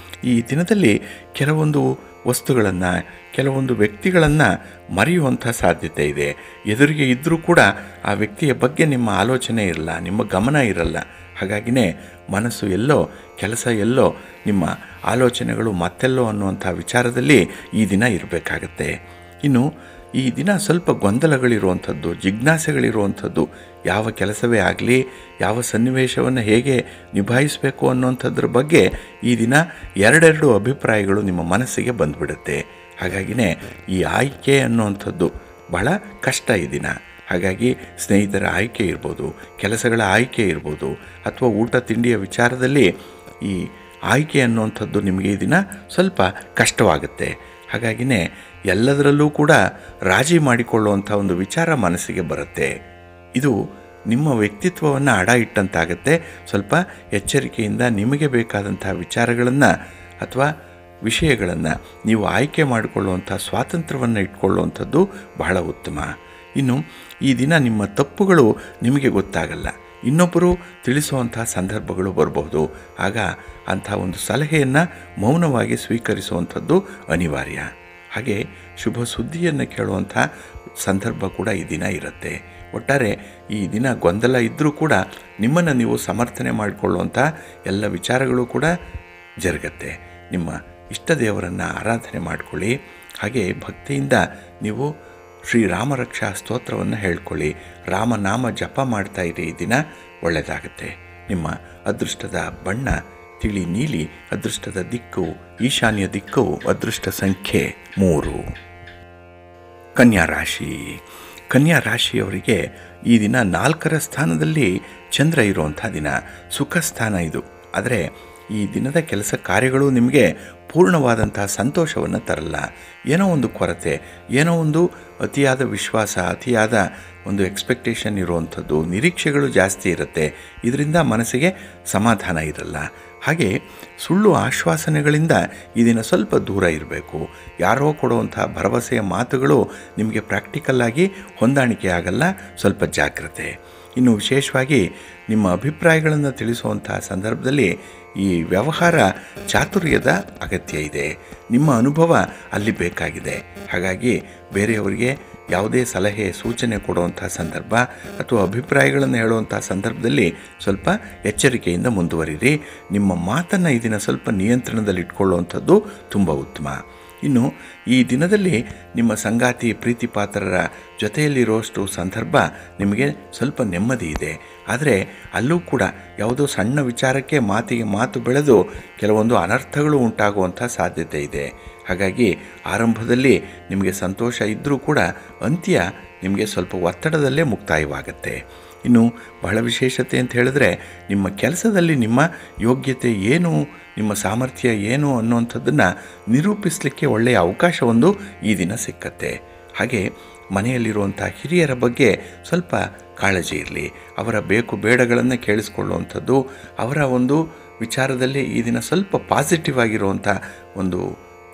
ಈ ದಿನದಲ್ಲಿ ಕೆಲವೊಂದು ವಸ್ತುಗಳನ್ನು, ಕೆಲವೊಂದು ವ್ಯಕ್ತಿಗಳನ್ನು ಮರೆಯುವಂಥ ಸಾಧ್ಯತೆ ಇದೆ. ಎದುರಿಗೆ ಇದ್ದರೂ ಕೂಡ ಆ ವ್ಯಕ್ತಿಯ ಬಗ್ಗೆ ನಿಮ್ಮ ಆಲೋಚನೆ ಇರಲ್ಲ, ನಿಮ್ಮ ಗಮನ ಇರಲ್ಲ. ಹಾಗಾಗಿನೇ ಮನಸ್ಸು ಎಲ್ಲೋ, ಕೆಲಸ ಎಲ್ಲೋ, ನಿಮ್ಮ ಆಲೋಚನೆಗಳು ಮತ್ತೆಲ್ಲೋ ಅನ್ನುವಂಥ ವಿಚಾರದಲ್ಲಿ ಈ ದಿನ ಇರಬೇಕಾಗತ್ತೆ. ಇನ್ನು ಈ ದಿನ ಸ್ವಲ್ಪ ಗೊಂದಲಗಳಿರುವಂಥದ್ದು, ಜಿಜ್ಞಾಸೆಗಳಿರುವಂಥದ್ದು. ಯಾವ ಕೆಲಸವೇ ಆಗಲಿ, ಯಾವ ಸನ್ನಿವೇಶವನ್ನು ಹೇಗೆ ನಿಭಾಯಿಸಬೇಕು ಅನ್ನುವಂಥದ್ರ ಬಗ್ಗೆ ಈ ದಿನ ಎರಡೆರಡು ಅಭಿಪ್ರಾಯಗಳು ನಿಮ್ಮ ಮನಸ್ಸಿಗೆ ಬಂದುಬಿಡುತ್ತೆ. ಹಾಗಾಗಿನೇ ಈ ಆಯ್ಕೆ ಅನ್ನುವಂಥದ್ದು ಬಹಳ ಕಷ್ಟ ಈ ದಿನ. ಹಾಗಾಗಿ ಸ್ನೇಹಿತರ ಆಯ್ಕೆ ಇರ್ಬೋದು, ಕೆಲಸಗಳ ಆಯ್ಕೆ ಇರ್ಬೋದು, ಅಥವಾ ಊಟ ತಿಂಡಿಯ ವಿಚಾರದಲ್ಲಿ ಈ ಆಯ್ಕೆ ಅನ್ನುವಂಥದ್ದು ನಿಮಗೆ ಈ ದಿನ ಸ್ವಲ್ಪ ಕಷ್ಟವಾಗುತ್ತೆ. ಹಾಗಾಗಿನೇ ಎಲ್ಲದರಲ್ಲೂ ಕೂಡ ರಾಜಿ ಮಾಡಿಕೊಳ್ಳುವಂಥ ಒಂದು ವಿಚಾರ ಮನಸ್ಸಿಗೆ ಬರುತ್ತೆ. ಇದು ನಿಮ್ಮ ವ್ಯಕ್ತಿತ್ವವನ್ನು ಅಡ ಇಟ್ಟಂತಾಗತ್ತೆ. ಸ್ವಲ್ಪ ಎಚ್ಚರಿಕೆಯಿಂದ ನಿಮಗೆ ಬೇಕಾದಂಥ ವಿಚಾರಗಳನ್ನು ಅಥವಾ ವಿಷಯಗಳನ್ನು ನೀವು ಆಯ್ಕೆ ಮಾಡಿಕೊಳ್ಳುವಂಥ ಸ್ವಾತಂತ್ರ್ಯವನ್ನು ಇಟ್ಕೊಳ್ಳುವಂಥದ್ದು ಬಹಳ ಉತ್ತಮ. ಇನ್ನು ಈ ದಿನ ನಿಮ್ಮ ತಪ್ಪುಗಳು ನಿಮಗೆ ಗೊತ್ತಾಗಲ್ಲ, ಇನ್ನೊಬ್ಬರು ತಿಳಿಸುವಂಥ ಸಂದರ್ಭಗಳು ಬರಬಹುದು. ಆಗ ಅಂಥ ಒಂದು ಸಲಹೆಯನ್ನು ಮೌನವಾಗಿ ಸ್ವೀಕರಿಸುವಂಥದ್ದು ಅನಿವಾರ್ಯ. ಹಾಗೆ ಶುಭ ಸುದ್ದಿಯನ್ನು ಕೇಳುವಂಥ ಸಂದರ್ಭ ಕೂಡ ಈ ದಿನ ಇರುತ್ತೆ. ಒಟ್ಟಾರೆ ಈ ದಿನ ಗೊಂದಲ ಇದ್ದರೂ ಕೂಡ ನಿಮ್ಮನ್ನು ನೀವು ಸಮರ್ಥನೆ ಮಾಡಿಕೊಳ್ಳುವಂಥ ಎಲ್ಲ ವಿಚಾರಗಳು ಕೂಡ ಜರುಗತ್ತೆ. ನಿಮ್ಮ ಇಷ್ಟ ದೇವರನ್ನು ಆರಾಧನೆ ಮಾಡಿಕೊಳ್ಳಿ. ಹಾಗೆ ಭಕ್ತಿಯಿಂದ ನೀವು ಶ್ರೀರಾಮರಕ್ಷಾ ಸ್ತೋತ್ರವನ್ನು ಹೇಳ್ಕೊಳ್ಳಿ. ರಾಮನಾಮ ಜಪ ಮಾಡ್ತಾ ಇರಿ. ಈ ದಿನ ಒಳ್ಳೆಯದಾಗುತ್ತೆ. ನಿಮ್ಮ ಅದೃಷ್ಟದ ಬಣ್ಣ ತಿಳಿ ನೀಲಿ, ಅದೃಷ್ಟದ ದಿಕ್ಕು ಈಶಾನ್ಯ ದಿಕ್ಕು, ಅದೃಷ್ಟ ಸಂಖ್ಯೆ 3. ಕನ್ಯಾ ರಾಶಿ. ಕನ್ಯಾ ರಾಶಿಯವರಿಗೆ ಈ ದಿನ 4ರ ಸ್ಥಾನದಲ್ಲಿ ಚಂದ್ರ ಇರುವಂಥ ದಿನ, ಸುಖ ಸ್ಥಾನ ಇದು. ಆದರೆ ಈ ದಿನದ ಕೆಲಸ ಕಾರ್ಯಗಳು ನಿಮಗೆ ಪೂರ್ಣವಾದಂಥ ಸಂತೋಷವನ್ನು ತರಲ್ಲ. ಏನೋ ಒಂದು ಕೊರತೆ, ಏನೋ ಒಂದು ಅತಿಯಾದ ವಿಶ್ವಾಸ, ಅತಿಯಾದ ಒಂದು ಎಕ್ಸ್ಪೆಕ್ಟೇಷನ್ ಇರುವಂಥದ್ದು, ನಿರೀಕ್ಷೆಗಳು ಜಾಸ್ತಿ ಇರುತ್ತೆ. ಇದರಿಂದ ಮನಸ್ಸಿಗೆ ಸಮಾಧಾನ ಇರಲ್ಲ. ಹಾಗೆ ಸುಳ್ಳು ಆಶ್ವಾಸನೆಗಳಿಂದ ಈ ದಿನ ಸ್ವಲ್ಪ ದೂರ ಇರಬೇಕು. ಯಾರೋ ಕೊಡುವಂಥ ಭರವಸೆಯ ಮಾತುಗಳು ನಿಮಗೆ ಪ್ರಾಕ್ಟಿಕಲ್ಲಾಗಿ ಹೊಂದಾಣಿಕೆ ಆಗಲ್ಲ. ಸ್ವಲ್ಪ ಜಾಗ್ರತೆ. ಇನ್ನು ವಿಶೇಷವಾಗಿ ನಿಮ್ಮ ಅಭಿಪ್ರಾಯಗಳನ್ನು ತಿಳಿಸುವಂಥ ಸಂದರ್ಭದಲ್ಲಿ ಈ ವ್ಯವಹಾರ ಚಾತುರ್ಯದ ಅಗತ್ಯ ಇದೆ. ನಿಮ್ಮ ಅನುಭವ ಅಲ್ಲಿ ಬೇಕಾಗಿದೆ. ಹಾಗಾಗಿ ಬೇರೆಯವರಿಗೆ ಯಾವುದೇ ಸಲಹೆ ಸೂಚನೆ ಕೊಡುವಂಥ ಸಂದರ್ಭ ಅಥವಾ ಅಭಿಪ್ರಾಯಗಳನ್ನು ಹೇಳುವಂಥ ಸಂದರ್ಭದಲ್ಲಿ ಸ್ವಲ್ಪ ಎಚ್ಚರಿಕೆಯಿಂದ ಮುಂದುವರಿರಿ. ನಿಮ್ಮ ಮಾತನ್ನು ಈ ದಿನ ಸ್ವಲ್ಪ ನಿಯಂತ್ರಣದಲ್ಲಿಟ್ಕೊಳ್ಳುವಂಥದ್ದು ತುಂಬ ಉತ್ತಮ. ಇನ್ನು ಈ ದಿನದಲ್ಲಿ ನಿಮ್ಮ ಸಂಗಾತಿ ಪ್ರೀತಿ ಪಾತ್ರರ ಜೊತೆಯಲ್ಲಿರುವಷ್ಟು ಸಂದರ್ಭ ನಿಮಗೆ ಸ್ವಲ್ಪ ನೆಮ್ಮದಿ ಇದೆ. ಆದರೆ ಅಲ್ಲೂ ಕೂಡ ಯಾವುದೋ ಸಣ್ಣ ವಿಚಾರಕ್ಕೆ ಮಾತಿಗೆ ಮಾತು ಬೆಳೆದು ಕೆಲವೊಂದು ಅನರ್ಥಗಳು ಉಂಟಾಗುವಂಥ ಸಾಧ್ಯತೆ ಇದೆ. ಹಾಗಾಗಿ ಆರಂಭದಲ್ಲಿ ನಿಮಗೆ ಸಂತೋಷ ಇದ್ದರೂ ಕೂಡ ಅಂತ್ಯ ನಿಮಗೆ ಸ್ವಲ್ಪ ಒತ್ತಡದಲ್ಲೇ ಮುಕ್ತಾಯವಾಗುತ್ತೆ. ಇನ್ನು ಬಹಳ ವಿಶೇಷತೆ ಅಂತ ಹೇಳಿದ್ರೆ, ನಿಮ್ಮ ಕೆಲಸದಲ್ಲಿ ನಿಮ್ಮ ಯೋಗ್ಯತೆ ಏನು, ನಿಮ್ಮ ಸಾಮರ್ಥ್ಯ ಏನು ಅನ್ನುವಂಥದ್ದನ್ನು ನಿರೂಪಿಸಲಿಕ್ಕೆ ಒಳ್ಳೆಯ ಅವಕಾಶವೊಂದು ಈ ದಿನ ಸಿಕ್ಕತ್ತೆ. ಹಾಗೆ ಮನೆಯಲ್ಲಿರುವಂಥ ಹಿರಿಯರ ಬಗ್ಗೆ ಸ್ವಲ್ಪ ಕಾಳಜಿ ಇರಲಿ. ಅವರ ಬೇಕು ಬೇಡಗಳನ್ನು ಕೇಳಿಸ್ಕೊಳ್ಳುವಂಥದ್ದು, ಅವರ ಒಂದು ವಿಚಾರದಲ್ಲಿ ಈ ದಿನ ಸ್ವಲ್ಪ ಪಾಸಿಟಿವ್ ಆಗಿರುವಂಥ ಒಂದು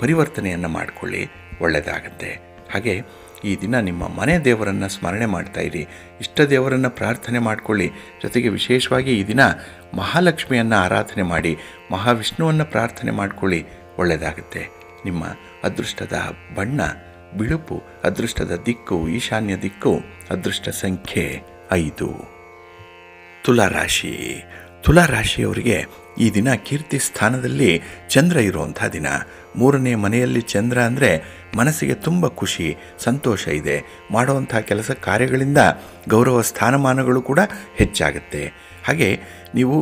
ಪರಿವರ್ತನೆಯನ್ನು ಮಾಡಿಕೊಳ್ಳಿ, ಒಳ್ಳೆಯದಾಗತ್ತೆ. ಹಾಗೆ ಈ ದಿನ ನಿಮ್ಮ ಮನೆ ದೇವರನ್ನು ಸ್ಮರಣೆ ಮಾಡ್ತಾಯಿರಿ, ಇಷ್ಟ ದೇವರನ್ನು ಪ್ರಾರ್ಥನೆ ಮಾಡಿಕೊಳ್ಳಿ. ಜೊತೆಗೆ ವಿಶೇಷವಾಗಿ ಈ ದಿನ ಮಹಾಲಕ್ಷ್ಮಿಯನ್ನು ಆರಾಧನೆ ಮಾಡಿ, ಮಹಾವಿಷ್ಣುವನ್ನು ಪ್ರಾರ್ಥನೆ ಮಾಡಿಕೊಳ್ಳಿ, ಒಳ್ಳೆಯದಾಗುತ್ತೆ. ನಿಮ್ಮ ಅದೃಷ್ಟದ ಬಣ್ಣ ಬಿಳುಪು, ಅದೃಷ್ಟದ ದಿಕ್ಕು ಈಶಾನ್ಯ ದಿಕ್ಕು, ಅದೃಷ್ಟ ಸಂಖ್ಯೆ 5. ತುಲಾರಾಶಿ. ತುಲಾರಾಶಿಯವರಿಗೆ ಈ ದಿನ ಕೀರ್ತಿ ಸ್ಥಾನದಲ್ಲಿ ಚಂದ್ರ ಇರುವಂಥ ದಿನ. 3ನೇ ಮನೆಯಲ್ಲಿ ಚಂದ್ರ ಅಂದರೆ ಮನಸ್ಸಿಗೆ ತುಂಬ ಖುಷಿ, ಸಂತೋಷ ಇದೆ. ಮಾಡುವಂಥ ಕೆಲಸ ಕಾರ್ಯಗಳಿಂದ ಗೌರವ ಸ್ಥಾನಮಾನಗಳು ಕೂಡ ಹೆಚ್ಚಾಗುತ್ತೆ. ಹಾಗೆ ನೀವು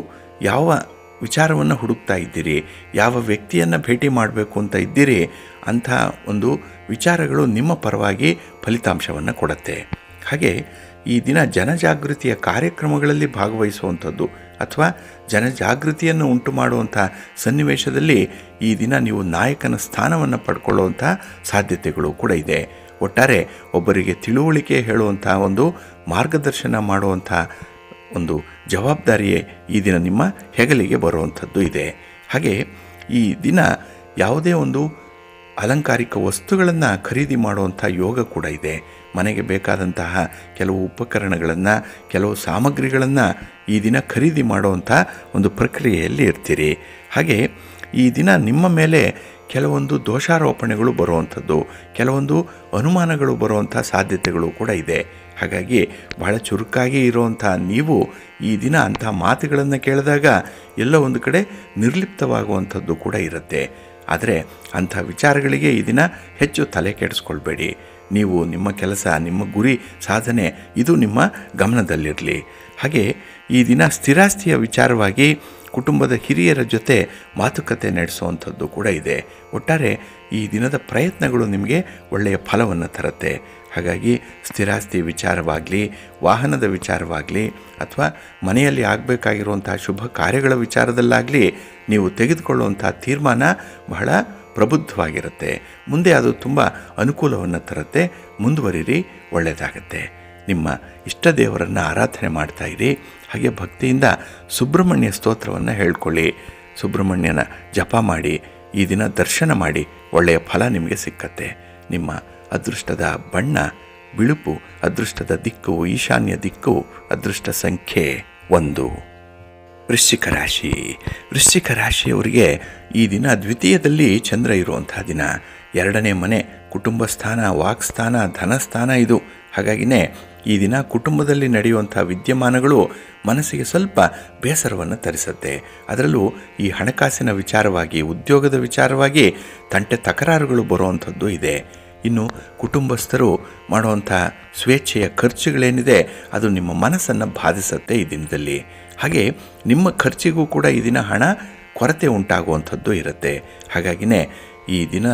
ಯಾವ ವಿಚಾರವನ್ನು ಹುಡುಕ್ತಾ ಇದ್ದೀರಿ, ಯಾವ ವ್ಯಕ್ತಿಯನ್ನು ಭೇಟಿ ಮಾಡಬೇಕು ಅಂತ ಇದ್ದೀರಿ, ಅಂಥ ಒಂದು ವಿಚಾರಗಳು ನಿಮ್ಮ ಪರವಾಗಿ ಫಲಿತಾಂಶವನ್ನು ಕೊಡುತ್ತೆ. ಹಾಗೆ ಈ ದಿನ ಜನಜಾಗೃತಿಯ ಕಾರ್ಯಕ್ರಮಗಳಲ್ಲಿ ಭಾಗವಹಿಸುವಂಥದ್ದು ಅಥವಾ ಜನಜಾಗೃತಿಯನ್ನು ಉಂಟು ಮಾಡುವಂಥ ಸನ್ನಿವೇಶದಲ್ಲಿ ಈ ದಿನ ನೀವು ನಾಯಕನ ಸ್ಥಾನವನ್ನು ಪಡ್ಕೊಳ್ಳುವಂಥ ಸಾಧ್ಯತೆಗಳು ಕೂಡ ಇದೆ. ಒಟ್ಟಾರೆ ಒಬ್ಬರಿಗೆ ತಿಳುವಳಿಕೆ ಹೇಳುವಂಥ ಒಂದು ಮಾರ್ಗದರ್ಶನ ಮಾಡುವಂಥ ಒಂದು ಜವಾಬ್ದಾರಿಯೇ ಈ ದಿನ ನಿಮ್ಮ ಹೆಗಲಿಗೆ ಬರುವಂಥದ್ದು ಇದೆ. ಹಾಗೆ ಈ ದಿನ ಯಾವುದೇ ಒಂದು ಅಲಂಕಾರಿಕ ವಸ್ತುಗಳನ್ನು ಖರೀದಿ ಮಾಡುವಂಥ ಯೋಗ ಕೂಡ ಇದೆ. ಮನೆಗೆ ಬೇಕಾದಂತಹ ಕೆಲವು ಉಪಕರಣಗಳನ್ನು, ಕೆಲವು ಸಾಮಗ್ರಿಗಳನ್ನು ಈ ದಿನ ಖರೀದಿ ಮಾಡುವಂಥ ಒಂದು ಪ್ರಕ್ರಿಯೆಯಲ್ಲಿ ಇರ್ತೀರಿ. ಹಾಗೆ ಈ ದಿನ ನಿಮ್ಮ ಮೇಲೆ ಕೆಲವೊಂದು ದೋಷಾರೋಪಣೆಗಳು ಬರುವಂಥದ್ದು, ಕೆಲವೊಂದು ಅನುಮಾನಗಳು ಬರುವಂಥ ಸಾಧ್ಯತೆಗಳು ಕೂಡ ಇದೆ. ಹಾಗಾಗಿ ಬಹಳ ಚುರುಕಾಗಿ ಇರುವಂಥ ನೀವು ಈ ದಿನ ಅಂಥ ಮಾತುಗಳನ್ನು ಕೇಳಿದಾಗ ಎಲ್ಲ ಒಂದು ಕಡೆ ನಿರ್ಲಿಪ್ತವಾಗುವಂಥದ್ದು ಕೂಡ ಇರುತ್ತೆ. ಆದರೆ ಅಂಥ ವಿಚಾರಗಳಿಗೆ ಈ ದಿನ ಹೆಚ್ಚು ತಲೆ ಕೆಡಿಸ್ಕೊಳ್ಬೇಡಿ. ನೀವು ನಿಮ್ಮ ಕೆಲಸ, ನಿಮ್ಮ ಗುರಿ ಸಾಧನೆ ಇದು ನಿಮ್ಮ ಗಮನದಲ್ಲಿರಲಿ. ಹಾಗೆ ಈ ದಿನ ಸ್ಥಿರಾಸ್ತಿಯ ವಿಚಾರವಾಗಿ ಕುಟುಂಬದ ಹಿರಿಯರ ಜೊತೆ ಮಾತುಕತೆ ನಡೆಸುವಂಥದ್ದು ಕೂಡ ಇದೆ. ಒಟ್ಟಾರೆ ಈ ದಿನದ ಪ್ರಯತ್ನಗಳು ನಿಮಗೆ ಒಳ್ಳೆಯ ಫಲವನ್ನು ತರುತ್ತೆ. ಹಾಗಾಗಿ ಸ್ಥಿರಾಸ್ತಿ ವಿಚಾರವಾಗಲಿ, ವಾಹನದ ವಿಚಾರವಾಗಲಿ, ಅಥವಾ ಮನೆಯಲ್ಲಿ ಆಗಬೇಕಾಗಿರುವಂಥ ಶುಭ ಕಾರ್ಯಗಳ ವಿಚಾರದಲ್ಲಾಗಲಿ ನೀವು ತೆಗೆದುಕೊಳ್ಳುವಂಥ ತೀರ್ಮಾನ ಬಹಳ ಪ್ರಬುದ್ಧವಾಗಿರುತ್ತೆ. ಮುಂದೆ ಅದು ತುಂಬ ಅನುಕೂಲವನ್ನು ತರುತ್ತೆ. ಮುಂದುವರಿರಿ, ಒಳ್ಳೆಯದಾಗತ್ತೆ. ನಿಮ್ಮ ಇಷ್ಟ ದೇವರನ್ನು ಆರಾಧನೆ ಮಾಡ್ತಾಯಿರಿ. ಹಾಗೆ ಭಕ್ತಿಯಿಂದ ಸುಬ್ರಹ್ಮಣ್ಯ ಸ್ತೋತ್ರವನ್ನು ಹೇಳ್ಕೊಳ್ಳಿ. ಸುಬ್ರಹ್ಮಣ್ಯನ ಜಪ ಮಾಡಿ ಈ ದಿನ ದರ್ಶನ ಮಾಡಿ, ಒಳ್ಳೆಯ ಫಲ ನಿಮಗೆ ಸಿಕ್ಕತ್ತೆ. ನಿಮ್ಮ ಅದೃಷ್ಟದ ಬಣ್ಣ ಬಿಳುಪು, ಅದೃಷ್ಟದ ದಿಕ್ಕು ಈಶಾನ್ಯ ದಿಕ್ಕು, ಅದೃಷ್ಟ ಸಂಖ್ಯೆ 1. ವೃಶ್ಚಿಕ ರಾಶಿ. ವೃಶ್ಚಿಕ ರಾಶಿಯವರಿಗೆ ಈ ದಿನ ದ್ವಿತೀಯದಲ್ಲಿ ಚಂದ್ರ ಇರುವಂಥ ದಿನ. 2ನೇ ಮನೆ, ಕುಟುಂಬ ಸ್ಥಾನ, ವಾಕ್ಸ್ಥಾನ, ಧನಸ್ಥಾನ ಇದು. ಹಾಗಾಗಿನೇ ಈ ದಿನ ಕುಟುಂಬದಲ್ಲಿ ನಡೆಯುವಂಥ ವಿದ್ಯಮಾನಗಳು ಮನಸ್ಸಿಗೆ ಸ್ವಲ್ಪ ಬೇಸರವನ್ನು ತರಿಸುತ್ತೆ. ಅದರಲ್ಲೂ ಈ ಹಣಕಾಸಿನ ವಿಚಾರವಾಗಿ, ಉದ್ಯೋಗದ ವಿಚಾರವಾಗಿ ತಂಟೆ ತಕರಾರುಗಳು ಬರುವಂಥದ್ದು ಇದೆ. ಇನ್ನು ಕುಟುಂಬಸ್ಥರು ಮಾಡುವಂಥ ಸ್ವೇಚ್ಛೆಯ ಖರ್ಚುಗಳೇನಿದೆ ಅದು ನಿಮ್ಮ ಮನಸ್ಸನ್ನು ಬಾಧಿಸುತ್ತೆ ಈ ದಿನದಲ್ಲಿ. ಹಾಗೆ ನಿಮ್ಮ ಖರ್ಚಿಗೂ ಕೂಡ ಈ ದಿನ ಹಣ ಕೊರತೆ ಉಂಟಾಗುವಂಥದ್ದು ಇರುತ್ತೆ. ಹಾಗಾಗಿನೇ ಈ ದಿನ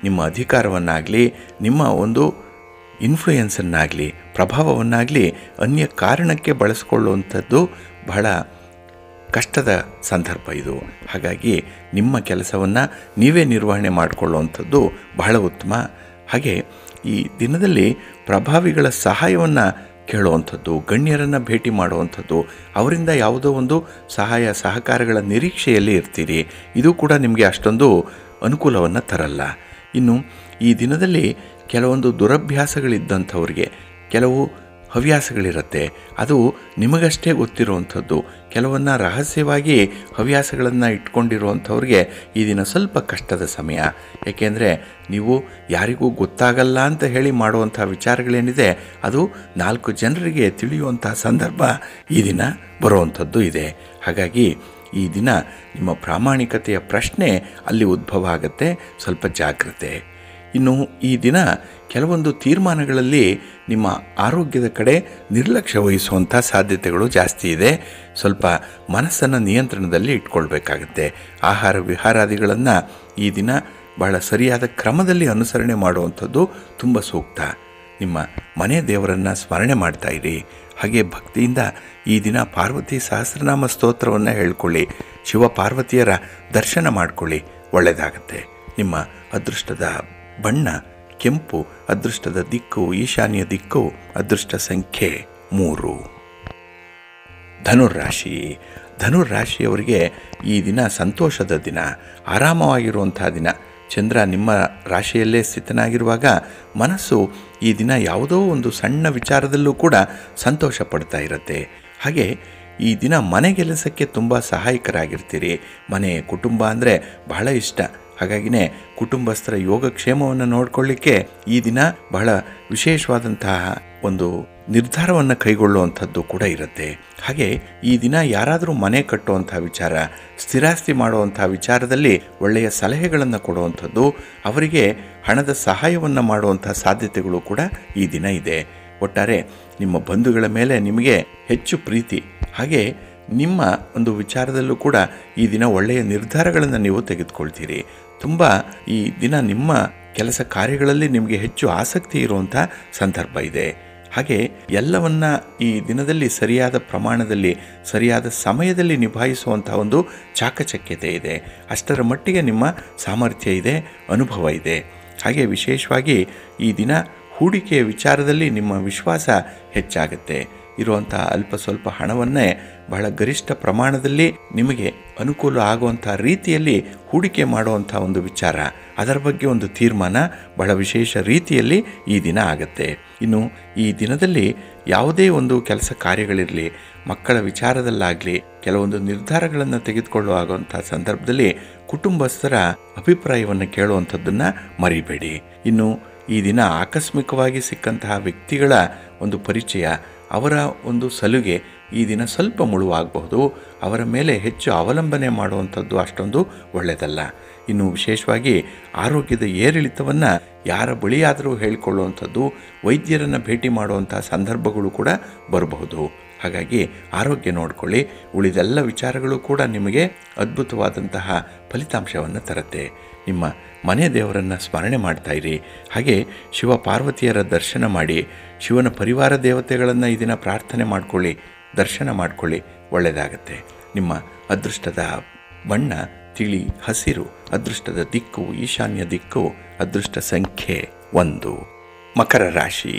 ನಿಮ್ಮ ಅಧಿಕಾರವನ್ನಾಗಲಿ, ನಿಮ್ಮ ಒಂದು ಇನ್ಫ್ಲೂಯೆನ್ಸನ್ನಾಗಲಿ, ಪ್ರಭಾವವನ್ನಾಗಲಿ ಅನ್ಯ ಕಾರಣಕ್ಕೆ ಬಳಸ್ಕೊಳ್ಳುವಂಥದ್ದು ಬಹಳ ಕಷ್ಟದ ಸಂದರ್ಭ ಇದು. ಹಾಗಾಗಿ ನಿಮ್ಮ ಕೆಲಸವನ್ನು ನೀವೇ ನಿರ್ವಹಣೆ ಮಾಡಿಕೊಳ್ಳುವಂಥದ್ದು ಬಹಳ ಉತ್ತಮ. ಹಾಗೆ ಈ ದಿನದಲ್ಲಿ ಪ್ರಭಾವಿಗಳ ಸಹಾಯವನ್ನು ಕೇಳುವಂಥದ್ದು, ಗಣ್ಯರನ್ನು ಭೇಟಿ ಮಾಡುವಂಥದ್ದು, ಅವರಿಂದ ಯಾವುದೋ ಒಂದು ಸಹಾಯ ಸಹಕಾರಗಳ ನಿರೀಕ್ಷೆಯಲ್ಲಿ ಇರ್ತೀರಿ. ಇದು ಕೂಡ ನಿಮಗೆ ಅಷ್ಟೊಂದು ಅನುಕೂಲವನ್ನು ತರಲ್ಲ. ಇನ್ನು ಈ ದಿನದಲ್ಲಿ ಕೆಲವೊಂದು ದುರಭ್ಯಾಸಗಳಿದ್ದಂಥವ್ರಿಗೆ ಕೆಲವು ಹವ್ಯಾಸಗಳಿರುತ್ತೆ. ಅದು ನಿಮಗಷ್ಟೇ ಗೊತ್ತಿರುವಂಥದ್ದು. ಕೆಲವನ್ನ ರಹಸ್ಯವಾಗಿ ಹವ್ಯಾಸಗಳನ್ನು ಇಟ್ಕೊಂಡಿರುವಂಥವ್ರಿಗೆ ಈ ದಿನ ಸ್ವಲ್ಪ ಕಷ್ಟದ ಸಮಯ. ಏಕೆಂದರೆ ನೀವು ಯಾರಿಗೂ ಗೊತ್ತಾಗಲ್ಲ ಅಂತ ಹೇಳಿ ಮಾಡುವಂಥ ವಿಚಾರಗಳೇನಿದೆ ಅದು 4 ಜನರಿಗೆ ತಿಳಿಯುವಂಥ ಸಂದರ್ಭ ಈ ದಿನ ಬರುವಂಥದ್ದು ಇದೆ. ಹಾಗಾಗಿ ಈ ದಿನ ನಿಮ್ಮ ಪ್ರಾಮಾಣಿಕತೆಯ ಪ್ರಶ್ನೆ ಅಲ್ಲಿ ಉದ್ಭವ ಆಗುತ್ತೆ. ಸ್ವಲ್ಪ ಜಾಗ್ರತೆ. ಇನ್ನು ಈ ದಿನ ಕೆಲವೊಂದು ತೀರ್ಮಾನಗಳಲ್ಲಿ ನಿಮ್ಮ ಆರೋಗ್ಯದ ಕಡೆ ನಿರ್ಲಕ್ಷ್ಯ ವಹಿಸುವಂಥ ಸಾಧ್ಯತೆಗಳು ಜಾಸ್ತಿ ಇದೆ. ಸ್ವಲ್ಪ ಮನಸ್ಸನ್ನು ನಿಯಂತ್ರಣದಲ್ಲಿ ಇಟ್ಕೊಳ್ಬೇಕಾಗತ್ತೆ. ಆಹಾರ ವಿಹಾರಾದಿಗಳನ್ನು ಈ ದಿನ ಬಹಳ ಸರಿಯಾದ ಕ್ರಮದಲ್ಲಿ ಅನುಸರಣೆ ಮಾಡುವಂಥದ್ದು ತುಂಬ ಸೂಕ್ತ. ನಿಮ್ಮ ಮನೆ ದೇವರನ್ನು ಸ್ಮರಣೆ ಮಾಡ್ತಾಯಿರಿ. ಹಾಗೆ ಭಕ್ತಿಯಿಂದ ಈ ದಿನ ಪಾರ್ವತಿ ಸಹಸ್ರನಾಮ ಸ್ತೋತ್ರವನ್ನು ಹೇಳ್ಕೊಳ್ಳಿ. ಶಿವ ಪಾರ್ವತಿಯರ ದರ್ಶನ ಮಾಡಿಕೊಳ್ಳಿ, ಒಳ್ಳೆಯದಾಗತ್ತೆ. ನಿಮ್ಮ ಅದೃಷ್ಟದ ಬಣ್ಣ ಕೆಂಪು, ಅದೃಷ್ಟದ ದಿಕ್ಕು ಈಶಾನ್ಯ ದಿಕ್ಕು, ಅದೃಷ್ಟ ಸಂಖ್ಯೆ 3. ಧನುರ್ರಾಶಿ. ಧನುರ್ರಾಶಿಯವರಿಗೆ ಈ ದಿನ ಸಂತೋಷದ ದಿನ, ಆರಾಮವಾಗಿರುವಂಥ ದಿನ. ಚಂದ್ರ ನಿಮ್ಮ ರಾಶಿಯಲ್ಲೇ ಸ್ಥಿತನಾಗಿರುವಾಗ ಮನಸ್ಸು ಈ ದಿನ ಯಾವುದೋ ಒಂದು ಸಣ್ಣ ವಿಚಾರದಲ್ಲೂ ಕೂಡ ಸಂತೋಷ ಪಡ್ತಾ ಇರುತ್ತೆ. ಹಾಗೆ ಈ ದಿನ ಮನೆಗೆಲಸಕ್ಕೆ ತುಂಬ ಸಹಾಯಕರಾಗಿರ್ತೀರಿ. ಮನೆ ಕುಟುಂಬ ಅಂದರೆ ಬಹಳ ಇಷ್ಟ. ಹಾಗಾಗಿನೇ ಕುಟುಂಬಸ್ಥರ ಯೋಗಕ್ಷೇಮವನ್ನು ನೋಡಿಕೊಳ್ಳಿಕ್ಕೆ ಈ ದಿನ ಬಹಳ ವಿಶೇಷವಾದಂತಹ ಒಂದು ನಿರ್ಧಾರವನ್ನು ಕೈಗೊಳ್ಳುವಂಥದ್ದು ಕೂಡ ಇರುತ್ತೆ. ಹಾಗೆ ಈ ದಿನ ಯಾರಾದರೂ ಮನೆ ಕಟ್ಟುವಂಥ ವಿಚಾರ, ಸ್ಥಿರಾಸ್ತಿ ಮಾಡುವಂಥ ವಿಚಾರದಲ್ಲಿ ಒಳ್ಳೆಯ ಸಲಹೆಗಳನ್ನು ಕೊಡುವಂಥದ್ದು, ಅವರಿಗೆ ಹಣದ ಸಹಾಯವನ್ನು ಮಾಡುವಂಥ ಸಾಧ್ಯತೆಗಳು ಕೂಡ ಈ ದಿನ ಇದೆ. ಒಟ್ಟಾರೆ ನಿಮ್ಮ ಬಂಧುಗಳ ಮೇಲೆ ನಿಮಗೆ ಹೆಚ್ಚು ಪ್ರೀತಿ. ಹಾಗೆ ನಿಮ್ಮ ಒಂದು ವಿಚಾರದಲ್ಲೂ ಕೂಡ ಈ ದಿನ ಒಳ್ಳೆಯ ನಿರ್ಧಾರಗಳನ್ನು ನೀವು ತೆಗೆದುಕೊಳ್ತೀರಿ. ತುಂಬ ಈ ದಿನ ನಿಮ್ಮ ಕೆಲಸ ಕಾರ್ಯಗಳಲ್ಲಿ ನಿಮಗೆ ಹೆಚ್ಚು ಆಸಕ್ತಿ ಇರುವಂಥ ಸಂದರ್ಭ ಇದೆ. ಹಾಗೆ ಎಲ್ಲವನ್ನ ಈ ದಿನದಲ್ಲಿ ಸರಿಯಾದ ಪ್ರಮಾಣದಲ್ಲಿ ಸರಿಯಾದ ಸಮಯದಲ್ಲಿ ನಿಭಾಯಿಸುವಂಥ ಒಂದು ಚಾಕಚಕ್ಯತೆ ಇದೆ. ಅಷ್ಟರ ಮಟ್ಟಿಗೆ ನಿಮ್ಮ ಸಾಮರ್ಥ್ಯ ಇದೆ, ಅನುಭವ ಇದೆ. ಹಾಗೆ ವಿಶೇಷವಾಗಿ ಈ ದಿನ ಹೂಡಿಕೆಯ ವಿಚಾರದಲ್ಲಿ ನಿಮ್ಮ ವಿಶ್ವಾಸ ಹೆಚ್ಚಾಗುತ್ತೆ. ಇರುವಂಥ ಅಲ್ಪ ಸ್ವಲ್ಪ ಹಣವನ್ನೇ ಬಹಳ ಗರಿಷ್ಠ ಪ್ರಮಾಣದಲ್ಲಿ ನಿಮಗೆ ಅನುಕೂಲ ಆಗುವಂಥ ರೀತಿಯಲ್ಲಿ ಹೂಡಿಕೆ ಮಾಡುವಂಥ ಒಂದು ವಿಚಾರ, ಅದರ ಬಗ್ಗೆ ಒಂದು ತೀರ್ಮಾನ ಬಹಳ ವಿಶೇಷ ರೀತಿಯಲ್ಲಿ ಈ ದಿನ ಆಗುತ್ತೆ. ಇನ್ನು ಈ ದಿನದಲ್ಲಿ ಯಾವುದೇ ಒಂದು ಕೆಲಸ ಕಾರ್ಯಗಳಿರಲಿ, ಮಕ್ಕಳ ವಿಚಾರದಲ್ಲಾಗಲಿ ಕೆಲವೊಂದು ನಿರ್ಧಾರಗಳನ್ನು ತೆಗೆದುಕೊಳ್ಳುವಂಥ ಸಂದರ್ಭದಲ್ಲಿ ಕುಟುಂಬಸ್ಥರ ಅಭಿಪ್ರಾಯವನ್ನು ಕೇಳುವಂಥದ್ದನ್ನು ಮರಿಬೇಡಿ. ಇನ್ನು ಈ ದಿನ ಆಕಸ್ಮಿಕವಾಗಿ ಸಿಕ್ಕಂತಹ ವ್ಯಕ್ತಿಗಳ ಒಂದು ಪರಿಚಯ, ಅವರ ಒಂದು ಸಲುಗೆ ಈ ದಿನ ಸ್ವಲ್ಪ ಮುಳುವಾಗಬಹುದು. ಅವರ ಮೇಲೆ ಹೆಚ್ಚು ಅವಲಂಬನೆ ಮಾಡುವಂಥದ್ದು ಅಷ್ಟೊಂದು ಒಳ್ಳೆಯದಲ್ಲ. ಇನ್ನು ವಿಶೇಷವಾಗಿ ಆರೋಗ್ಯದ ಏರಿಳಿತವನ್ನು ಯಾರ ಬಳಿಯಾದರೂ ಹೇಳಿಕೊಳ್ಳುವಂಥದ್ದು, ವೈದ್ಯರನ್ನು ಭೇಟಿ ಮಾಡುವಂಥ ಸಂದರ್ಭಗಳು ಕೂಡ ಬರಬಹುದು. ಹಾಗಾಗಿ ಆರೋಗ್ಯ ನೋಡಿಕೊಳ್ಳಿ. ಉಳಿದೆಲ್ಲ ವಿಚಾರಗಳು ಕೂಡ ನಿಮಗೆ ಅದ್ಭುತವಾದಂತಹ ಫಲಿತಾಂಶವನ್ನು ತರುತ್ತೆ. ನಿಮ್ಮ ಮನೆ ದೇವರನ್ನು ಸ್ಮರಣೆ ಮಾಡ್ತಾಯಿರಿ. ಹಾಗೆ ಶಿವ ಪಾರ್ವತಿಯರ ದರ್ಶನ ಮಾಡಿ, ಶಿವನ ಪರಿವಾರ ದೇವತೆಗಳನ್ನು ಈ ದಿನ ಪ್ರಾರ್ಥನೆ ಮಾಡಿಕೊಳ್ಳಿ, ದರ್ಶನ ಮಾಡಿಕೊಳ್ಳಿ, ಒಳ್ಳೆಯದಾಗತ್ತೆ. ನಿಮ್ಮ ಅದೃಷ್ಟದ ಬಣ್ಣ ತಿಳಿ ಹಸಿರು, ಅದೃಷ್ಟದ ದಿಕ್ಕು ಈಶಾನ್ಯ ದಿಕ್ಕು, ಅದೃಷ್ಟ ಸಂಖ್ಯೆ 1. ಮಕರ ರಾಶಿ.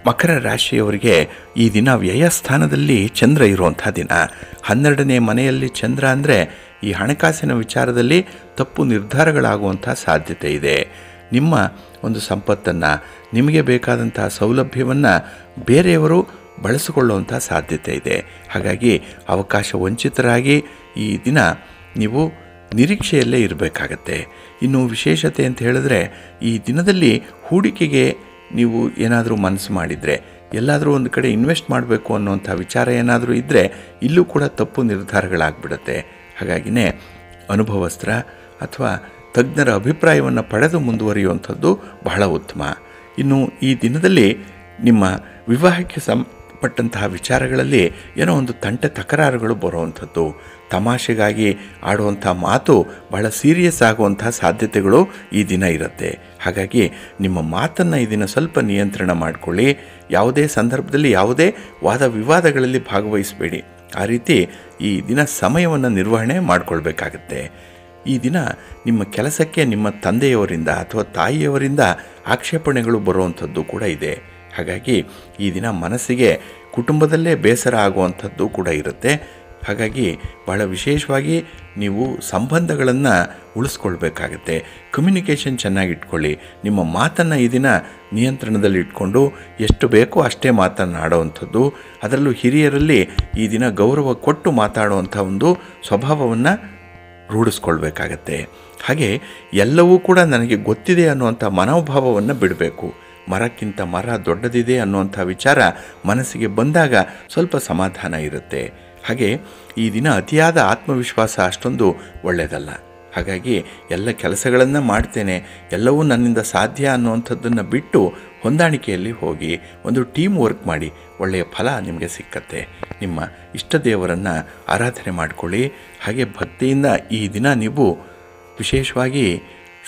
ಮಕರ ರಾಶಿಯವರಿಗೆ ಈ ದಿನ ವ್ಯಯಸ್ಥಾನದಲ್ಲಿ ಚಂದ್ರ ಇರುವಂಥ ದಿನ. 12ನೇ ಮನೆಯಲ್ಲಿ ಚಂದ್ರ ಅಂದರೆ ಈ ಹಣಕಾಸಿನ ವಿಚಾರದಲ್ಲಿ ತಪ್ಪು ನಿರ್ಧಾರಗಳಾಗುವಂಥ ಸಾಧ್ಯತೆ ಇದೆ. ನಿಮ್ಮ ಒಂದು ಸಂಪತ್ತನ್ನು, ನಿಮಗೆ ಬೇಕಾದಂಥ ಸೌಲಭ್ಯವನ್ನು ಬೇರೆಯವರು ಬಳಸಿಕೊಳ್ಳುವಂಥ ಸಾಧ್ಯತೆ ಇದೆ. ಹಾಗಾಗಿ ಅವಕಾಶ ವಂಚಿತರಾಗಿ ಈ ದಿನ ನೀವು ನಿರೀಕ್ಷೆಯಲ್ಲೇ ಇರಬೇಕಾಗತ್ತೆ. ಇನ್ನು ವಿಶೇಷತೆ ಅಂತ ಹೇಳಿದ್ರೆ, ಈ ದಿನದಲ್ಲಿ ಹೂಡಿಕೆಗೆ ನೀವು ಏನಾದರೂ ಮನಸ್ಸು ಮಾಡಿದರೆ, ಎಲ್ಲಾದರೂ ಒಂದು ಕಡೆ ಇನ್ವೆಸ್ಟ್ ಮಾಡಬೇಕು ಅನ್ನುವಂಥ ವಿಚಾರ ಏನಾದರೂ ಇದ್ದರೆ, ಇಲ್ಲೂ ಕೂಡ ತಪ್ಪು ನಿರ್ಧಾರಗಳಾಗ್ಬಿಡುತ್ತೆ. ಹಾಗಾಗಿನೇ ಅನುಭವಸ್ತ್ರ ಅಥವಾ ತಜ್ಞರ ಅಭಿಪ್ರಾಯವನ್ನು ಪಡೆದು ಮುಂದುವರಿಯುವಂಥದ್ದು ಬಹಳ ಉತ್ತಮ. ಇನ್ನು ಈ ದಿನದಲ್ಲಿ ನಿಮ್ಮ ವಿವಾಹಕ್ಕೆ ಸಂಬಂಧಪಟ್ಟಂತಹ ವಿಚಾರಗಳಲ್ಲಿ ಏನೋ ಒಂದು ತಂಟೆ ತಕರಾರುಗಳು ಬರುವಂಥದ್ದು, ತಮಾಷೆಗಾಗಿ ಆಡುವಂಥ ಮಾತು ಬಹಳ ಸೀರಿಯಸ್ ಆಗುವಂಥ ಸಾಧ್ಯತೆಗಳು ಈ ದಿನ ಇರುತ್ತೆ. ಹಾಗಾಗಿ ನಿಮ್ಮ ಮಾತನ್ನು ಈ ದಿನ ಸ್ವಲ್ಪ ನಿಯಂತ್ರಣ ಮಾಡಿಕೊಳ್ಳಿ. ಯಾವುದೇ ಸಂದರ್ಭದಲ್ಲಿ ಯಾವುದೇ ವಾದ ವಿವಾದಗಳಲ್ಲಿ ಭಾಗವಹಿಸಬೇಡಿ. ಆ ರೀತಿ ಈ ದಿನ ಸಮಯವನ್ನು ನಿರ್ವಹಣೆ ಮಾಡಿಕೊಳ್ಬೇಕಾಗತ್ತೆ. ಈ ದಿನ ನಿಮ್ಮ ಕೆಲಸಕ್ಕೆ ನಿಮ್ಮ ತಂದೆಯವರಿಂದ ಅಥವಾ ತಾಯಿಯವರಿಂದ ಆಕ್ಷೇಪಣೆಗಳು ಬರುವಂಥದ್ದು ಕೂಡ ಇದೆ. ಹಾಗಾಗಿ ಈ ದಿನ ಮನಸ್ಸಿಗೆ ಕುಟುಂಬದಲ್ಲೇ ಬೇಸರ ಆಗುವಂಥದ್ದು ಕೂಡ ಇರುತ್ತೆ. ಹಾಗಾಗಿ ಬಹಳ ವಿಶೇಷವಾಗಿ ನೀವು ಸಂಬಂಧಗಳನ್ನು ಉಳಿಸ್ಕೊಳ್ಬೇಕಾಗತ್ತೆ. ಕಮ್ಯುನಿಕೇಷನ್ ಚೆನ್ನಾಗಿಟ್ಕೊಳ್ಳಿ. ನಿಮ್ಮ ಮಾತನ್ನು ಈ ದಿನ ನಿಯಂತ್ರಣದಲ್ಲಿ ಇಟ್ಕೊಂಡು ಎಷ್ಟು ಬೇಕೋ ಅಷ್ಟೇ ಮಾತನಾಡುವಂಥದ್ದು, ಅದರಲ್ಲೂ ಹಿರಿಯರಲ್ಲಿ ಈ ದಿನ ಗೌರವ ಕೊಟ್ಟು ಮಾತಾಡುವಂಥ ಒಂದು ಸ್ವಭಾವವನ್ನು ರೂಢಿಸ್ಕೊಳ್ಬೇಕಾಗತ್ತೆ. ಹಾಗೆ ಎಲ್ಲವೂ ಕೂಡ ನನಗೆ ಗೊತ್ತಿದೆ ಅನ್ನುವಂಥ ಮನೋಭಾವವನ್ನು ಬಿಡಬೇಕು. ಮರಕ್ಕಿಂತ ಮರ ದೊಡ್ಡದಿದೆ ಅನ್ನುವಂಥ ವಿಚಾರ ಮನಸ್ಸಿಗೆ ಬಂದಾಗ ಸ್ವಲ್ಪ ಸಮಾಧಾನ ಇರುತ್ತೆ. ಹಾಗೆ ಈ ದಿನ ಅತಿಯಾದ ಆತ್ಮವಿಶ್ವಾಸ ಅಷ್ಟೊಂದು ಒಳ್ಳೆಯದಲ್ಲ. ಹಾಗಾಗಿ ಎಲ್ಲ ಕೆಲಸಗಳನ್ನು ಮಾಡ್ತೇನೆ, ಎಲ್ಲವೂ ನನ್ನಿಂದ ಸಾಧ್ಯ ಅನ್ನುವಂಥದ್ದನ್ನು ಬಿಟ್ಟು ಹೊಂದಾಣಿಕೆಯಲ್ಲಿ ಹೋಗಿ ಒಂದು ಟೀಮ್ ವರ್ಕ್ ಮಾಡಿ, ಒಳ್ಳೆಯ ಫಲ ನಿಮಗೆ ಸಿಕ್ಕತ್ತೆ. ನಿಮ್ಮ ಇಷ್ಟ ದೇವರನ್ನು ಆರಾಧನೆ ಮಾಡಿಕೊಳ್ಳಿ. ಹಾಗೆ ಭಕ್ತಿಯಿಂದ ಈ ದಿನ ನೀವು ವಿಶೇಷವಾಗಿ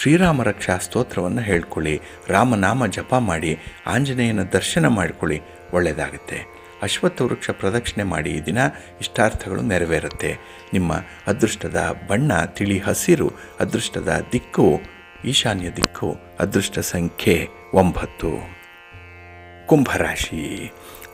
ಶ್ರೀರಾಮ ರಕ್ಷಾ ಸ್ತೋತ್ರವನ್ನು ಹೇಳ್ಕೊಳ್ಳಿ, ರಾಮನಾಮ ಜಪ ಮಾಡಿ, ಆಂಜನೇಯನ ದರ್ಶನ ಮಾಡಿಕೊಳ್ಳಿ, ಒಳ್ಳೆಯದಾಗುತ್ತೆ. ಅಶ್ವತ್ಥ ವೃಕ್ಷ ಪ್ರದಕ್ಷಿಣೆ ಮಾಡಿ, ಈ ದಿನ ಇಷ್ಟಾರ್ಥಗಳು ನೆರವೇರುತ್ತೆ. ನಿಮ್ಮ ಅದೃಷ್ಟದ ಬಣ್ಣ ತಿಳಿ ಹಸಿರು, ಅದೃಷ್ಟದ ದಿಕ್ಕು ಈಶಾನ್ಯ ದಿಕ್ಕು, ಅದೃಷ್ಟ ಸಂಖ್ಯೆ 9. ಕುಂಭರಾಶಿ.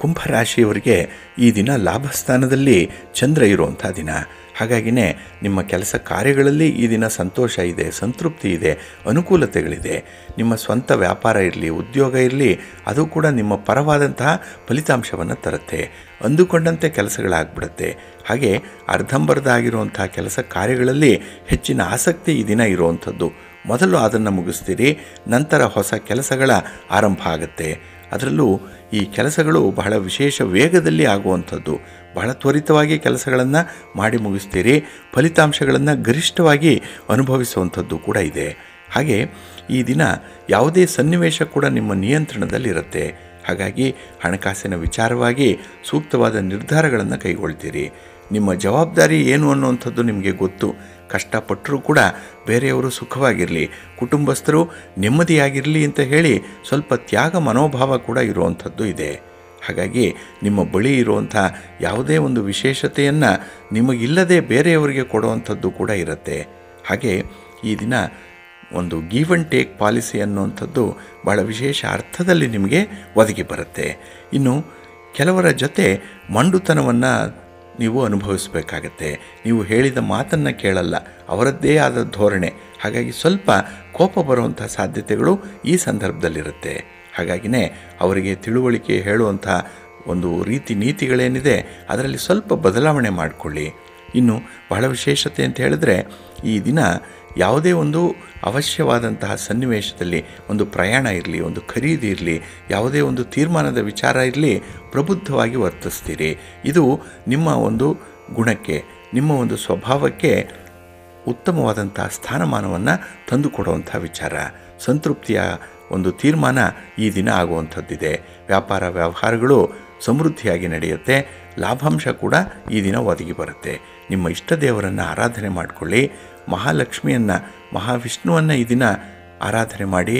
ಕುಂಭರಾಶಿಯವರಿಗೆ ಈ ದಿನ ಲಾಭಸ್ಥಾನದಲ್ಲಿ ಚಂದ್ರ ಇರುವಂಥ ದಿನ. ಹಾಗಾಗಿನೇ ನಿಮ್ಮ ಕೆಲಸ ಕಾರ್ಯಗಳಲ್ಲಿ ಈ ದಿನ ಸಂತೋಷ ಇದೆ, ಸಂತೃಪ್ತಿ ಇದೆ, ಅನುಕೂಲತೆಗಳಿದೆ. ನಿಮ್ಮ ಸ್ವಂತ ವ್ಯಾಪಾರ ಇರಲಿ, ಉದ್ಯೋಗ ಇರಲಿ, ಅದು ಕೂಡ ನಿಮ್ಮ ಪರವಾದಂತಹ ಫಲಿತಾಂಶವನ್ನು ತರುತ್ತೆ. ಅಂದುಕೊಂಡಂತೆ ಕೆಲಸಗಳಾಗ್ಬಿಡುತ್ತೆ. ಹಾಗೆ ಅರ್ಧಂಬರ್ಧ ಆಗಿರುವಂಥ ಕೆಲಸ ಕಾರ್ಯಗಳಲ್ಲಿ ಹೆಚ್ಚಿನ ಆಸಕ್ತಿ ಈ ದಿನ ಇರುವಂಥದ್ದು. ಮೊದಲು ಅದನ್ನು ಮುಗಿಸ್ತೀರಿ, ನಂತರ ಹೊಸ ಕೆಲಸಗಳ ಆರಂಭ ಆಗುತ್ತೆ. ಅದರಲ್ಲೂ ಈ ಕೆಲಸಗಳು ಬಹಳ ವಿಶೇಷ ವೇಗದಲ್ಲಿ ಆಗುವಂಥದ್ದು. ಬಹಳ ತ್ವರಿತವಾಗಿ ಕೆಲಸಗಳನ್ನು ಮಾಡಿ ಮುಗಿಸ್ತೀರಿ, ಫಲಿತಾಂಶಗಳನ್ನು ಗರಿಷ್ಠವಾಗಿ ಅನುಭವಿಸುವಂಥದ್ದು ಕೂಡ ಇದೆ. ಹಾಗೆ ಈ ದಿನ ಯಾವುದೇ ಸನ್ನಿವೇಶ ಕೂಡ ನಿಮ್ಮ ನಿಯಂತ್ರಣದಲ್ಲಿರುತ್ತೆ. ಹಾಗಾಗಿ ಹಣಕಾಸಿನ ವಿಚಾರವಾಗಿ ಸೂಕ್ತವಾದ ನಿರ್ಧಾರಗಳನ್ನು ಕೈಗೊಳ್ತೀರಿ. ನಿಮ್ಮ ಜವಾಬ್ದಾರಿ ಏನು ಅನ್ನುವಂಥದ್ದು ನಿಮಗೆ ಗೊತ್ತು. ಕಷ್ಟಪಟ್ಟರೂ ಕೂಡ ಬೇರೆಯವರು ಸುಖವಾಗಿರಲಿ, ಕುಟುಂಬಸ್ಥರು ನೆಮ್ಮದಿಯಾಗಿರಲಿ ಅಂತ ಹೇಳಿ ಸ್ವಲ್ಪ ತ್ಯಾಗ ಮನೋಭಾವ ಕೂಡ ಇರುವಂಥದ್ದು ಇದೆ. ಹಾಗಾಗಿ ನಿಮ್ಮ ಬಳಿ ಇರುವಂಥ ಯಾವುದೇ ಒಂದು ವಿಶೇಷತೆಯನ್ನು ನಿಮಗಿಲ್ಲದೆ ಬೇರೆಯವರಿಗೆ ಕೊಡುವಂಥದ್ದು ಕೂಡ ಇರುತ್ತೆ. ಹಾಗೆ ಈ ದಿನ ಒಂದು ಗಿವ್ ಆ್ಯಂಡ್ ಟೇಕ್ ಪಾಲಿಸಿ ಅನ್ನುವಂಥದ್ದು ಭಾಳ ವಿಶೇಷ ಅರ್ಥದಲ್ಲಿ ನಿಮಗೆ ಒದಗಿ ಬರುತ್ತೆ. ಇನ್ನು ಕೆಲವರ ಜೊತೆ ಮಂಡುತನವನ್ನು ನೀವು ಅನುಭವಿಸಬೇಕಾಗತ್ತೆ. ನೀವು ಹೇಳಿದ ಮಾತನ್ನು ಕೇಳಲ್ಲ, ಅವರದ್ದೇ ಆದ ಧೋರಣೆ. ಹಾಗಾಗಿ ಸ್ವಲ್ಪ ಕೋಪ ಬರುವಂಥ ಸಾಧ್ಯತೆಗಳು ಈ ಸಂದರ್ಭದಲ್ಲಿರುತ್ತೆ. ಹಾಗಾಗಿನೇ ಅವರಿಗೆ ತಿಳುವಳಿಕೆ ಹೇಳುವಂಥ ಒಂದು ರೀತಿ ನೀತಿಗಳೇನಿದೆ ಅದರಲ್ಲಿ ಸ್ವಲ್ಪ ಬದಲಾವಣೆ ಮಾಡಿಕೊಳ್ಳಿ. ಇನ್ನು ಬಹಳ ವಿಶೇಷತೆ ಅಂತ ಹೇಳಿದ್ರೆ, ಈ ದಿನ ಯಾವುದೇ ಒಂದು ಅವಶ್ಯವಾದಂತಹ ಸನ್ನಿವೇಶದಲ್ಲಿ, ಒಂದು ಪ್ರಯಾಣ ಇರಲಿ, ಒಂದು ಖರೀದಿ ಇರಲಿ, ಯಾವುದೇ ಒಂದು ತೀರ್ಮಾನದ ವಿಚಾರ ಇರಲಿ, ಪ್ರಬುದ್ಧವಾಗಿ ವರ್ತಿಸ್ತೀರಿ. ಇದು ನಿಮ್ಮ ಒಂದು ಗುಣಕ್ಕೆ, ನಿಮ್ಮ ಒಂದು ಸ್ವಭಾವಕ್ಕೆ ಉತ್ತಮವಾದಂಥ ಸ್ಥಾನಮಾನವನ್ನು ತಂದುಕೊಡುವಂಥ ವಿಚಾರ. ಸಂತೃಪ್ತಿಯ ಒಂದು ತೀರ್ಮಾನ ಈ ದಿನ ಆಗುವಂಥದ್ದಿದೆ. ವ್ಯಾಪಾರ ವ್ಯವಹಾರಗಳು ಸಮೃದ್ಧಿಯಾಗಿ ನಡೆಯುತ್ತೆ. ಲಾಭಾಂಶ ಕೂಡ ಈ ದಿನ ಒದಗಿ ಬರುತ್ತೆ. ನಿಮ್ಮ ಇಷ್ಟ ದೇವರನ್ನು ಆರಾಧನೆ ಮಾಡಿಕೊಳ್ಳಿ. ಮಹಾಲಕ್ಷ್ಮಿಯನ್ನು, ಮಹಾವಿಷ್ಣುವನ್ನು ಈ ದಿನ ಆರಾಧನೆ ಮಾಡಿ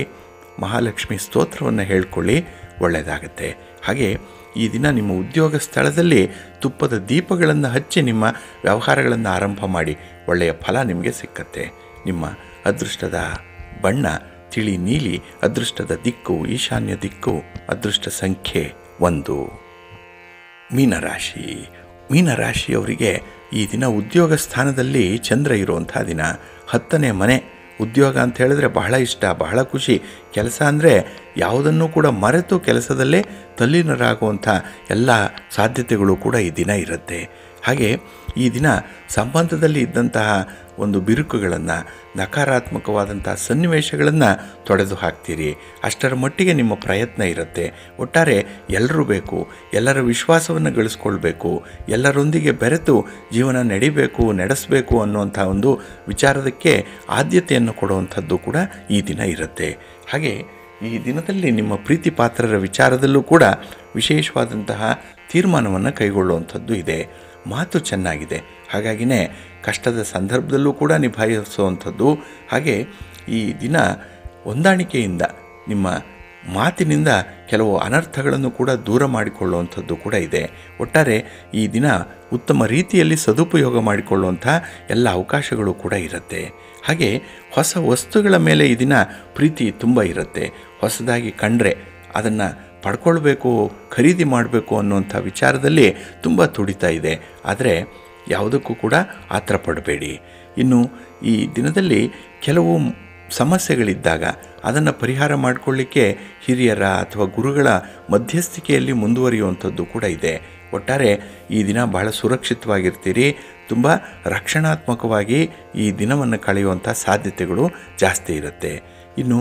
ಮಹಾಲಕ್ಷ್ಮಿ ಸ್ತೋತ್ರವನ್ನು ಹೇಳ್ಕೊಳ್ಳಿ, ಒಳ್ಳೆಯದಾಗತ್ತೆ. ಹಾಗೆ ಈ ದಿನ ನಿಮ್ಮ ಉದ್ಯೋಗ ಸ್ಥಳದಲ್ಲಿ ತುಪ್ಪದ ದೀಪಗಳನ್ನು ಹಚ್ಚಿ ನಿಮ್ಮ ವ್ಯವಹಾರಗಳನ್ನು ಆರಂಭ ಮಾಡಿ, ಒಳ್ಳೆಯ ಫಲ ನಿಮಗೆ ಸಿಕ್ಕತ್ತೆ. ನಿಮ್ಮ ಅದೃಷ್ಟದ ಬಣ್ಣ ತಿಳಿ ನೀಲಿ, ಅದೃಷ್ಟದ ದಿಕ್ಕು ಈಶಾನ್ಯ ದಿಕ್ಕು, ಅದೃಷ್ಟ ಸಂಖ್ಯೆ 1. ಮೀನರಾಶಿ. ಮೀನರಾಶಿಯವರಿಗೆ ಈ ದಿನ ಉದ್ಯೋಗ ಸ್ಥಾನದಲ್ಲಿ ಚಂದ್ರ ಇರುವಂಥ ದಿನ. 10ನೇ ಮನೆ. ಉದ್ಯೋಗ ಅಂತ ಹೇಳಿದ್ರೆ ಬಹಳ ಇಷ್ಟ, ಬಹಳ ಖುಷಿ. ಕೆಲಸ ಅಂದರೆ ಯಾವುದನ್ನು ಕೂಡ ಮರೆತು ಕೆಲಸದಲ್ಲೇ ತಲ್ಲೀನರಾಗುವಂಥ ಎಲ್ಲ ಸಾಧ್ಯತೆಗಳು ಕೂಡ ಈ ದಿನ ಇರುತ್ತೆ. ಹಾಗೆ ಈ ದಿನ ಸಂಬಂಧದಲ್ಲಿ ಇದ್ದಂತಹ ಒಂದು ಬಿರುಕುಗಳನ್ನು, ನಕಾರಾತ್ಮಕವಾದಂಥ ಸನ್ನಿವೇಶಗಳನ್ನು ತೊಡೆದು ಹಾಕ್ತೀರಿ. ಅಷ್ಟರ ಮಟ್ಟಿಗೆ ನಿಮ್ಮ ಪ್ರಯತ್ನ ಇರುತ್ತೆ. ಒಟ್ಟಾರೆ ಎಲ್ಲರೂ ಬೇಕು, ಎಲ್ಲರ ವಿಶ್ವಾಸವನ್ನು ಗಳಿಸ್ಕೊಳ್ಬೇಕು, ಎಲ್ಲರೊಂದಿಗೆ ಬೆರೆತು ಜೀವನ ನಡೆಸಬೇಕು ಅನ್ನುವಂಥ ಒಂದು ವಿಚಾರದಕ್ಕೆ ಆದ್ಯತೆಯನ್ನು ಕೊಡುವಂಥದ್ದು ಕೂಡ ಈ ದಿನ ಇರುತ್ತೆ. ಹಾಗೆ ಈ ದಿನದಲ್ಲಿ ನಿಮ್ಮ ಪ್ರೀತಿ ಪಾತ್ರರ ವಿಚಾರದಲ್ಲೂ ಕೂಡ ವಿಶೇಷವಾದಂತಹ ತೀರ್ಮಾನವನ್ನು ಕೈಗೊಳ್ಳುವಂಥದ್ದು ಇದೆ. ಮಾತು ಚೆನ್ನಾಗಿದೆ, ಹಾಗಾಗಿನೇ ಕಷ್ಟದ ಸಂದರ್ಭದಲ್ಲೂ ಕೂಡ ನಿಭಾಯಿಸುವಂಥದ್ದು. ಹಾಗೆ ಈ ದಿನ ಹೊಂದಾಣಿಕೆಯಿಂದ, ನಿಮ್ಮ ಮಾತಿನಿಂದ ಕೆಲವು ಅನರ್ಥಗಳನ್ನು ಕೂಡ ದೂರ ಮಾಡಿಕೊಳ್ಳುವಂಥದ್ದು ಕೂಡ ಇದೆ. ಒಟ್ಟಾರೆ ಈ ದಿನ ಉತ್ತಮ ರೀತಿಯಲ್ಲಿ ಸದುಪಯೋಗ ಮಾಡಿಕೊಳ್ಳುವಂಥ ಎಲ್ಲ ಅವಕಾಶಗಳು ಕೂಡ ಇರುತ್ತೆ. ಹಾಗೆ ಹೊಸ ವಸ್ತುಗಳ ಮೇಲೆ ಈ ದಿನ ಪ್ರೀತಿ ತುಂಬ ಇರುತ್ತೆ. ಹೊಸದಾಗಿ ಕಂಡ್ರೆ ಅದನ್ನು ಪಡ್ಕೊಳ್ಬೇಕು, ಖರೀದಿ ಮಾಡಬೇಕು ಅನ್ನುವಂಥ ವಿಚಾರದಲ್ಲಿ ತುಂಬ ತುಡಿತಾ ಇದೆ. ಆದರೆ ಯಾವುದಕ್ಕೂ ಕೂಡ ಆತರ ಪಡಬೇಡಿ. ಇನ್ನು ಈ ದಿನದಲ್ಲಿ ಕೆಲವು ಸಮಸ್ಯೆಗಳಿದ್ದಾಗ ಅದನ್ನು ಪರಿಹಾರ ಮಾಡಿಕೊಳ್ಳಿಕ್ಕೆ ಹಿರಿಯರ ಅಥವಾ ಗುರುಗಳ ಮಧ್ಯಸ್ಥಿಕೆಯಲ್ಲಿ ಮುಂದುವರಿಯುವಂಥದ್ದು ಕೂಡ ಇದೆ. ಒಟ್ಟಾರೆ ಈ ದಿನ ಬಹಳ ಸುರಕ್ಷಿತವಾಗಿರ್ತೀರಿ. ತುಂಬ ರಕ್ಷಣಾತ್ಮಕವಾಗಿ ಈ ದಿನವನ್ನು ಕಳೆಯುವಂಥ ಸಾಧ್ಯತೆಗಳು ಜಾಸ್ತಿ ಇರುತ್ತೆ. ಇನ್ನು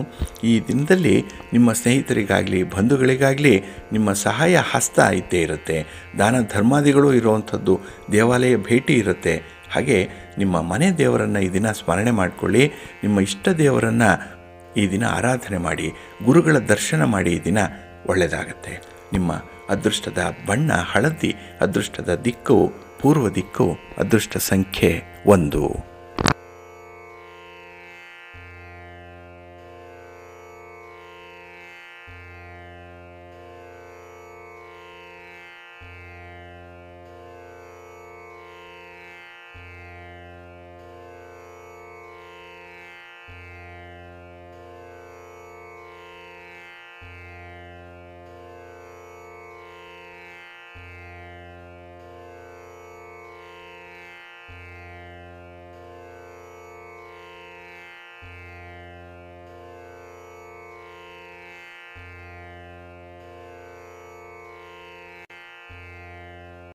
ಈ ದಿನದಲ್ಲಿ ನಿಮ್ಮ ಸ್ನೇಹಿತರಿಗಾಗಲಿ ಬಂಧುಗಳಿಗಾಗಲಿ ನಿಮ್ಮ ಸಹಾಯ ಹಸ್ತ ಇದ್ದೇ ಇರುತ್ತೆ. ದಾನ ಧರ್ಮಾದಿಗಳು ಇರುವಂಥದ್ದು, ದೇವಾಲಯ ಭೇಟಿ ಇರುತ್ತೆ. ಹಾಗೆ ನಿಮ್ಮ ಮನೆ ದೇವರನ್ನು ಈ ದಿನ ಸ್ಮರಣೆ ಮಾಡಿಕೊಳ್ಳಿ. ನಿಮ್ಮ ಇಷ್ಟ ದೇವರನ್ನು ಈ ದಿನ ಆರಾಧನೆ ಮಾಡಿ, ಗುರುಗಳ ದರ್ಶನ ಮಾಡಿ. ಈ ದಿನ ಒಳ್ಳೆಯದಾಗತ್ತೆ. ನಿಮ್ಮ ಅದೃಷ್ಟದ ಬಣ್ಣ ಹಳದಿ, ಅದೃಷ್ಟದ ದಿಕ್ಕು ಪೂರ್ವ ದಿಕ್ಕು, ಅದೃಷ್ಟ ಸಂಖ್ಯೆ 1.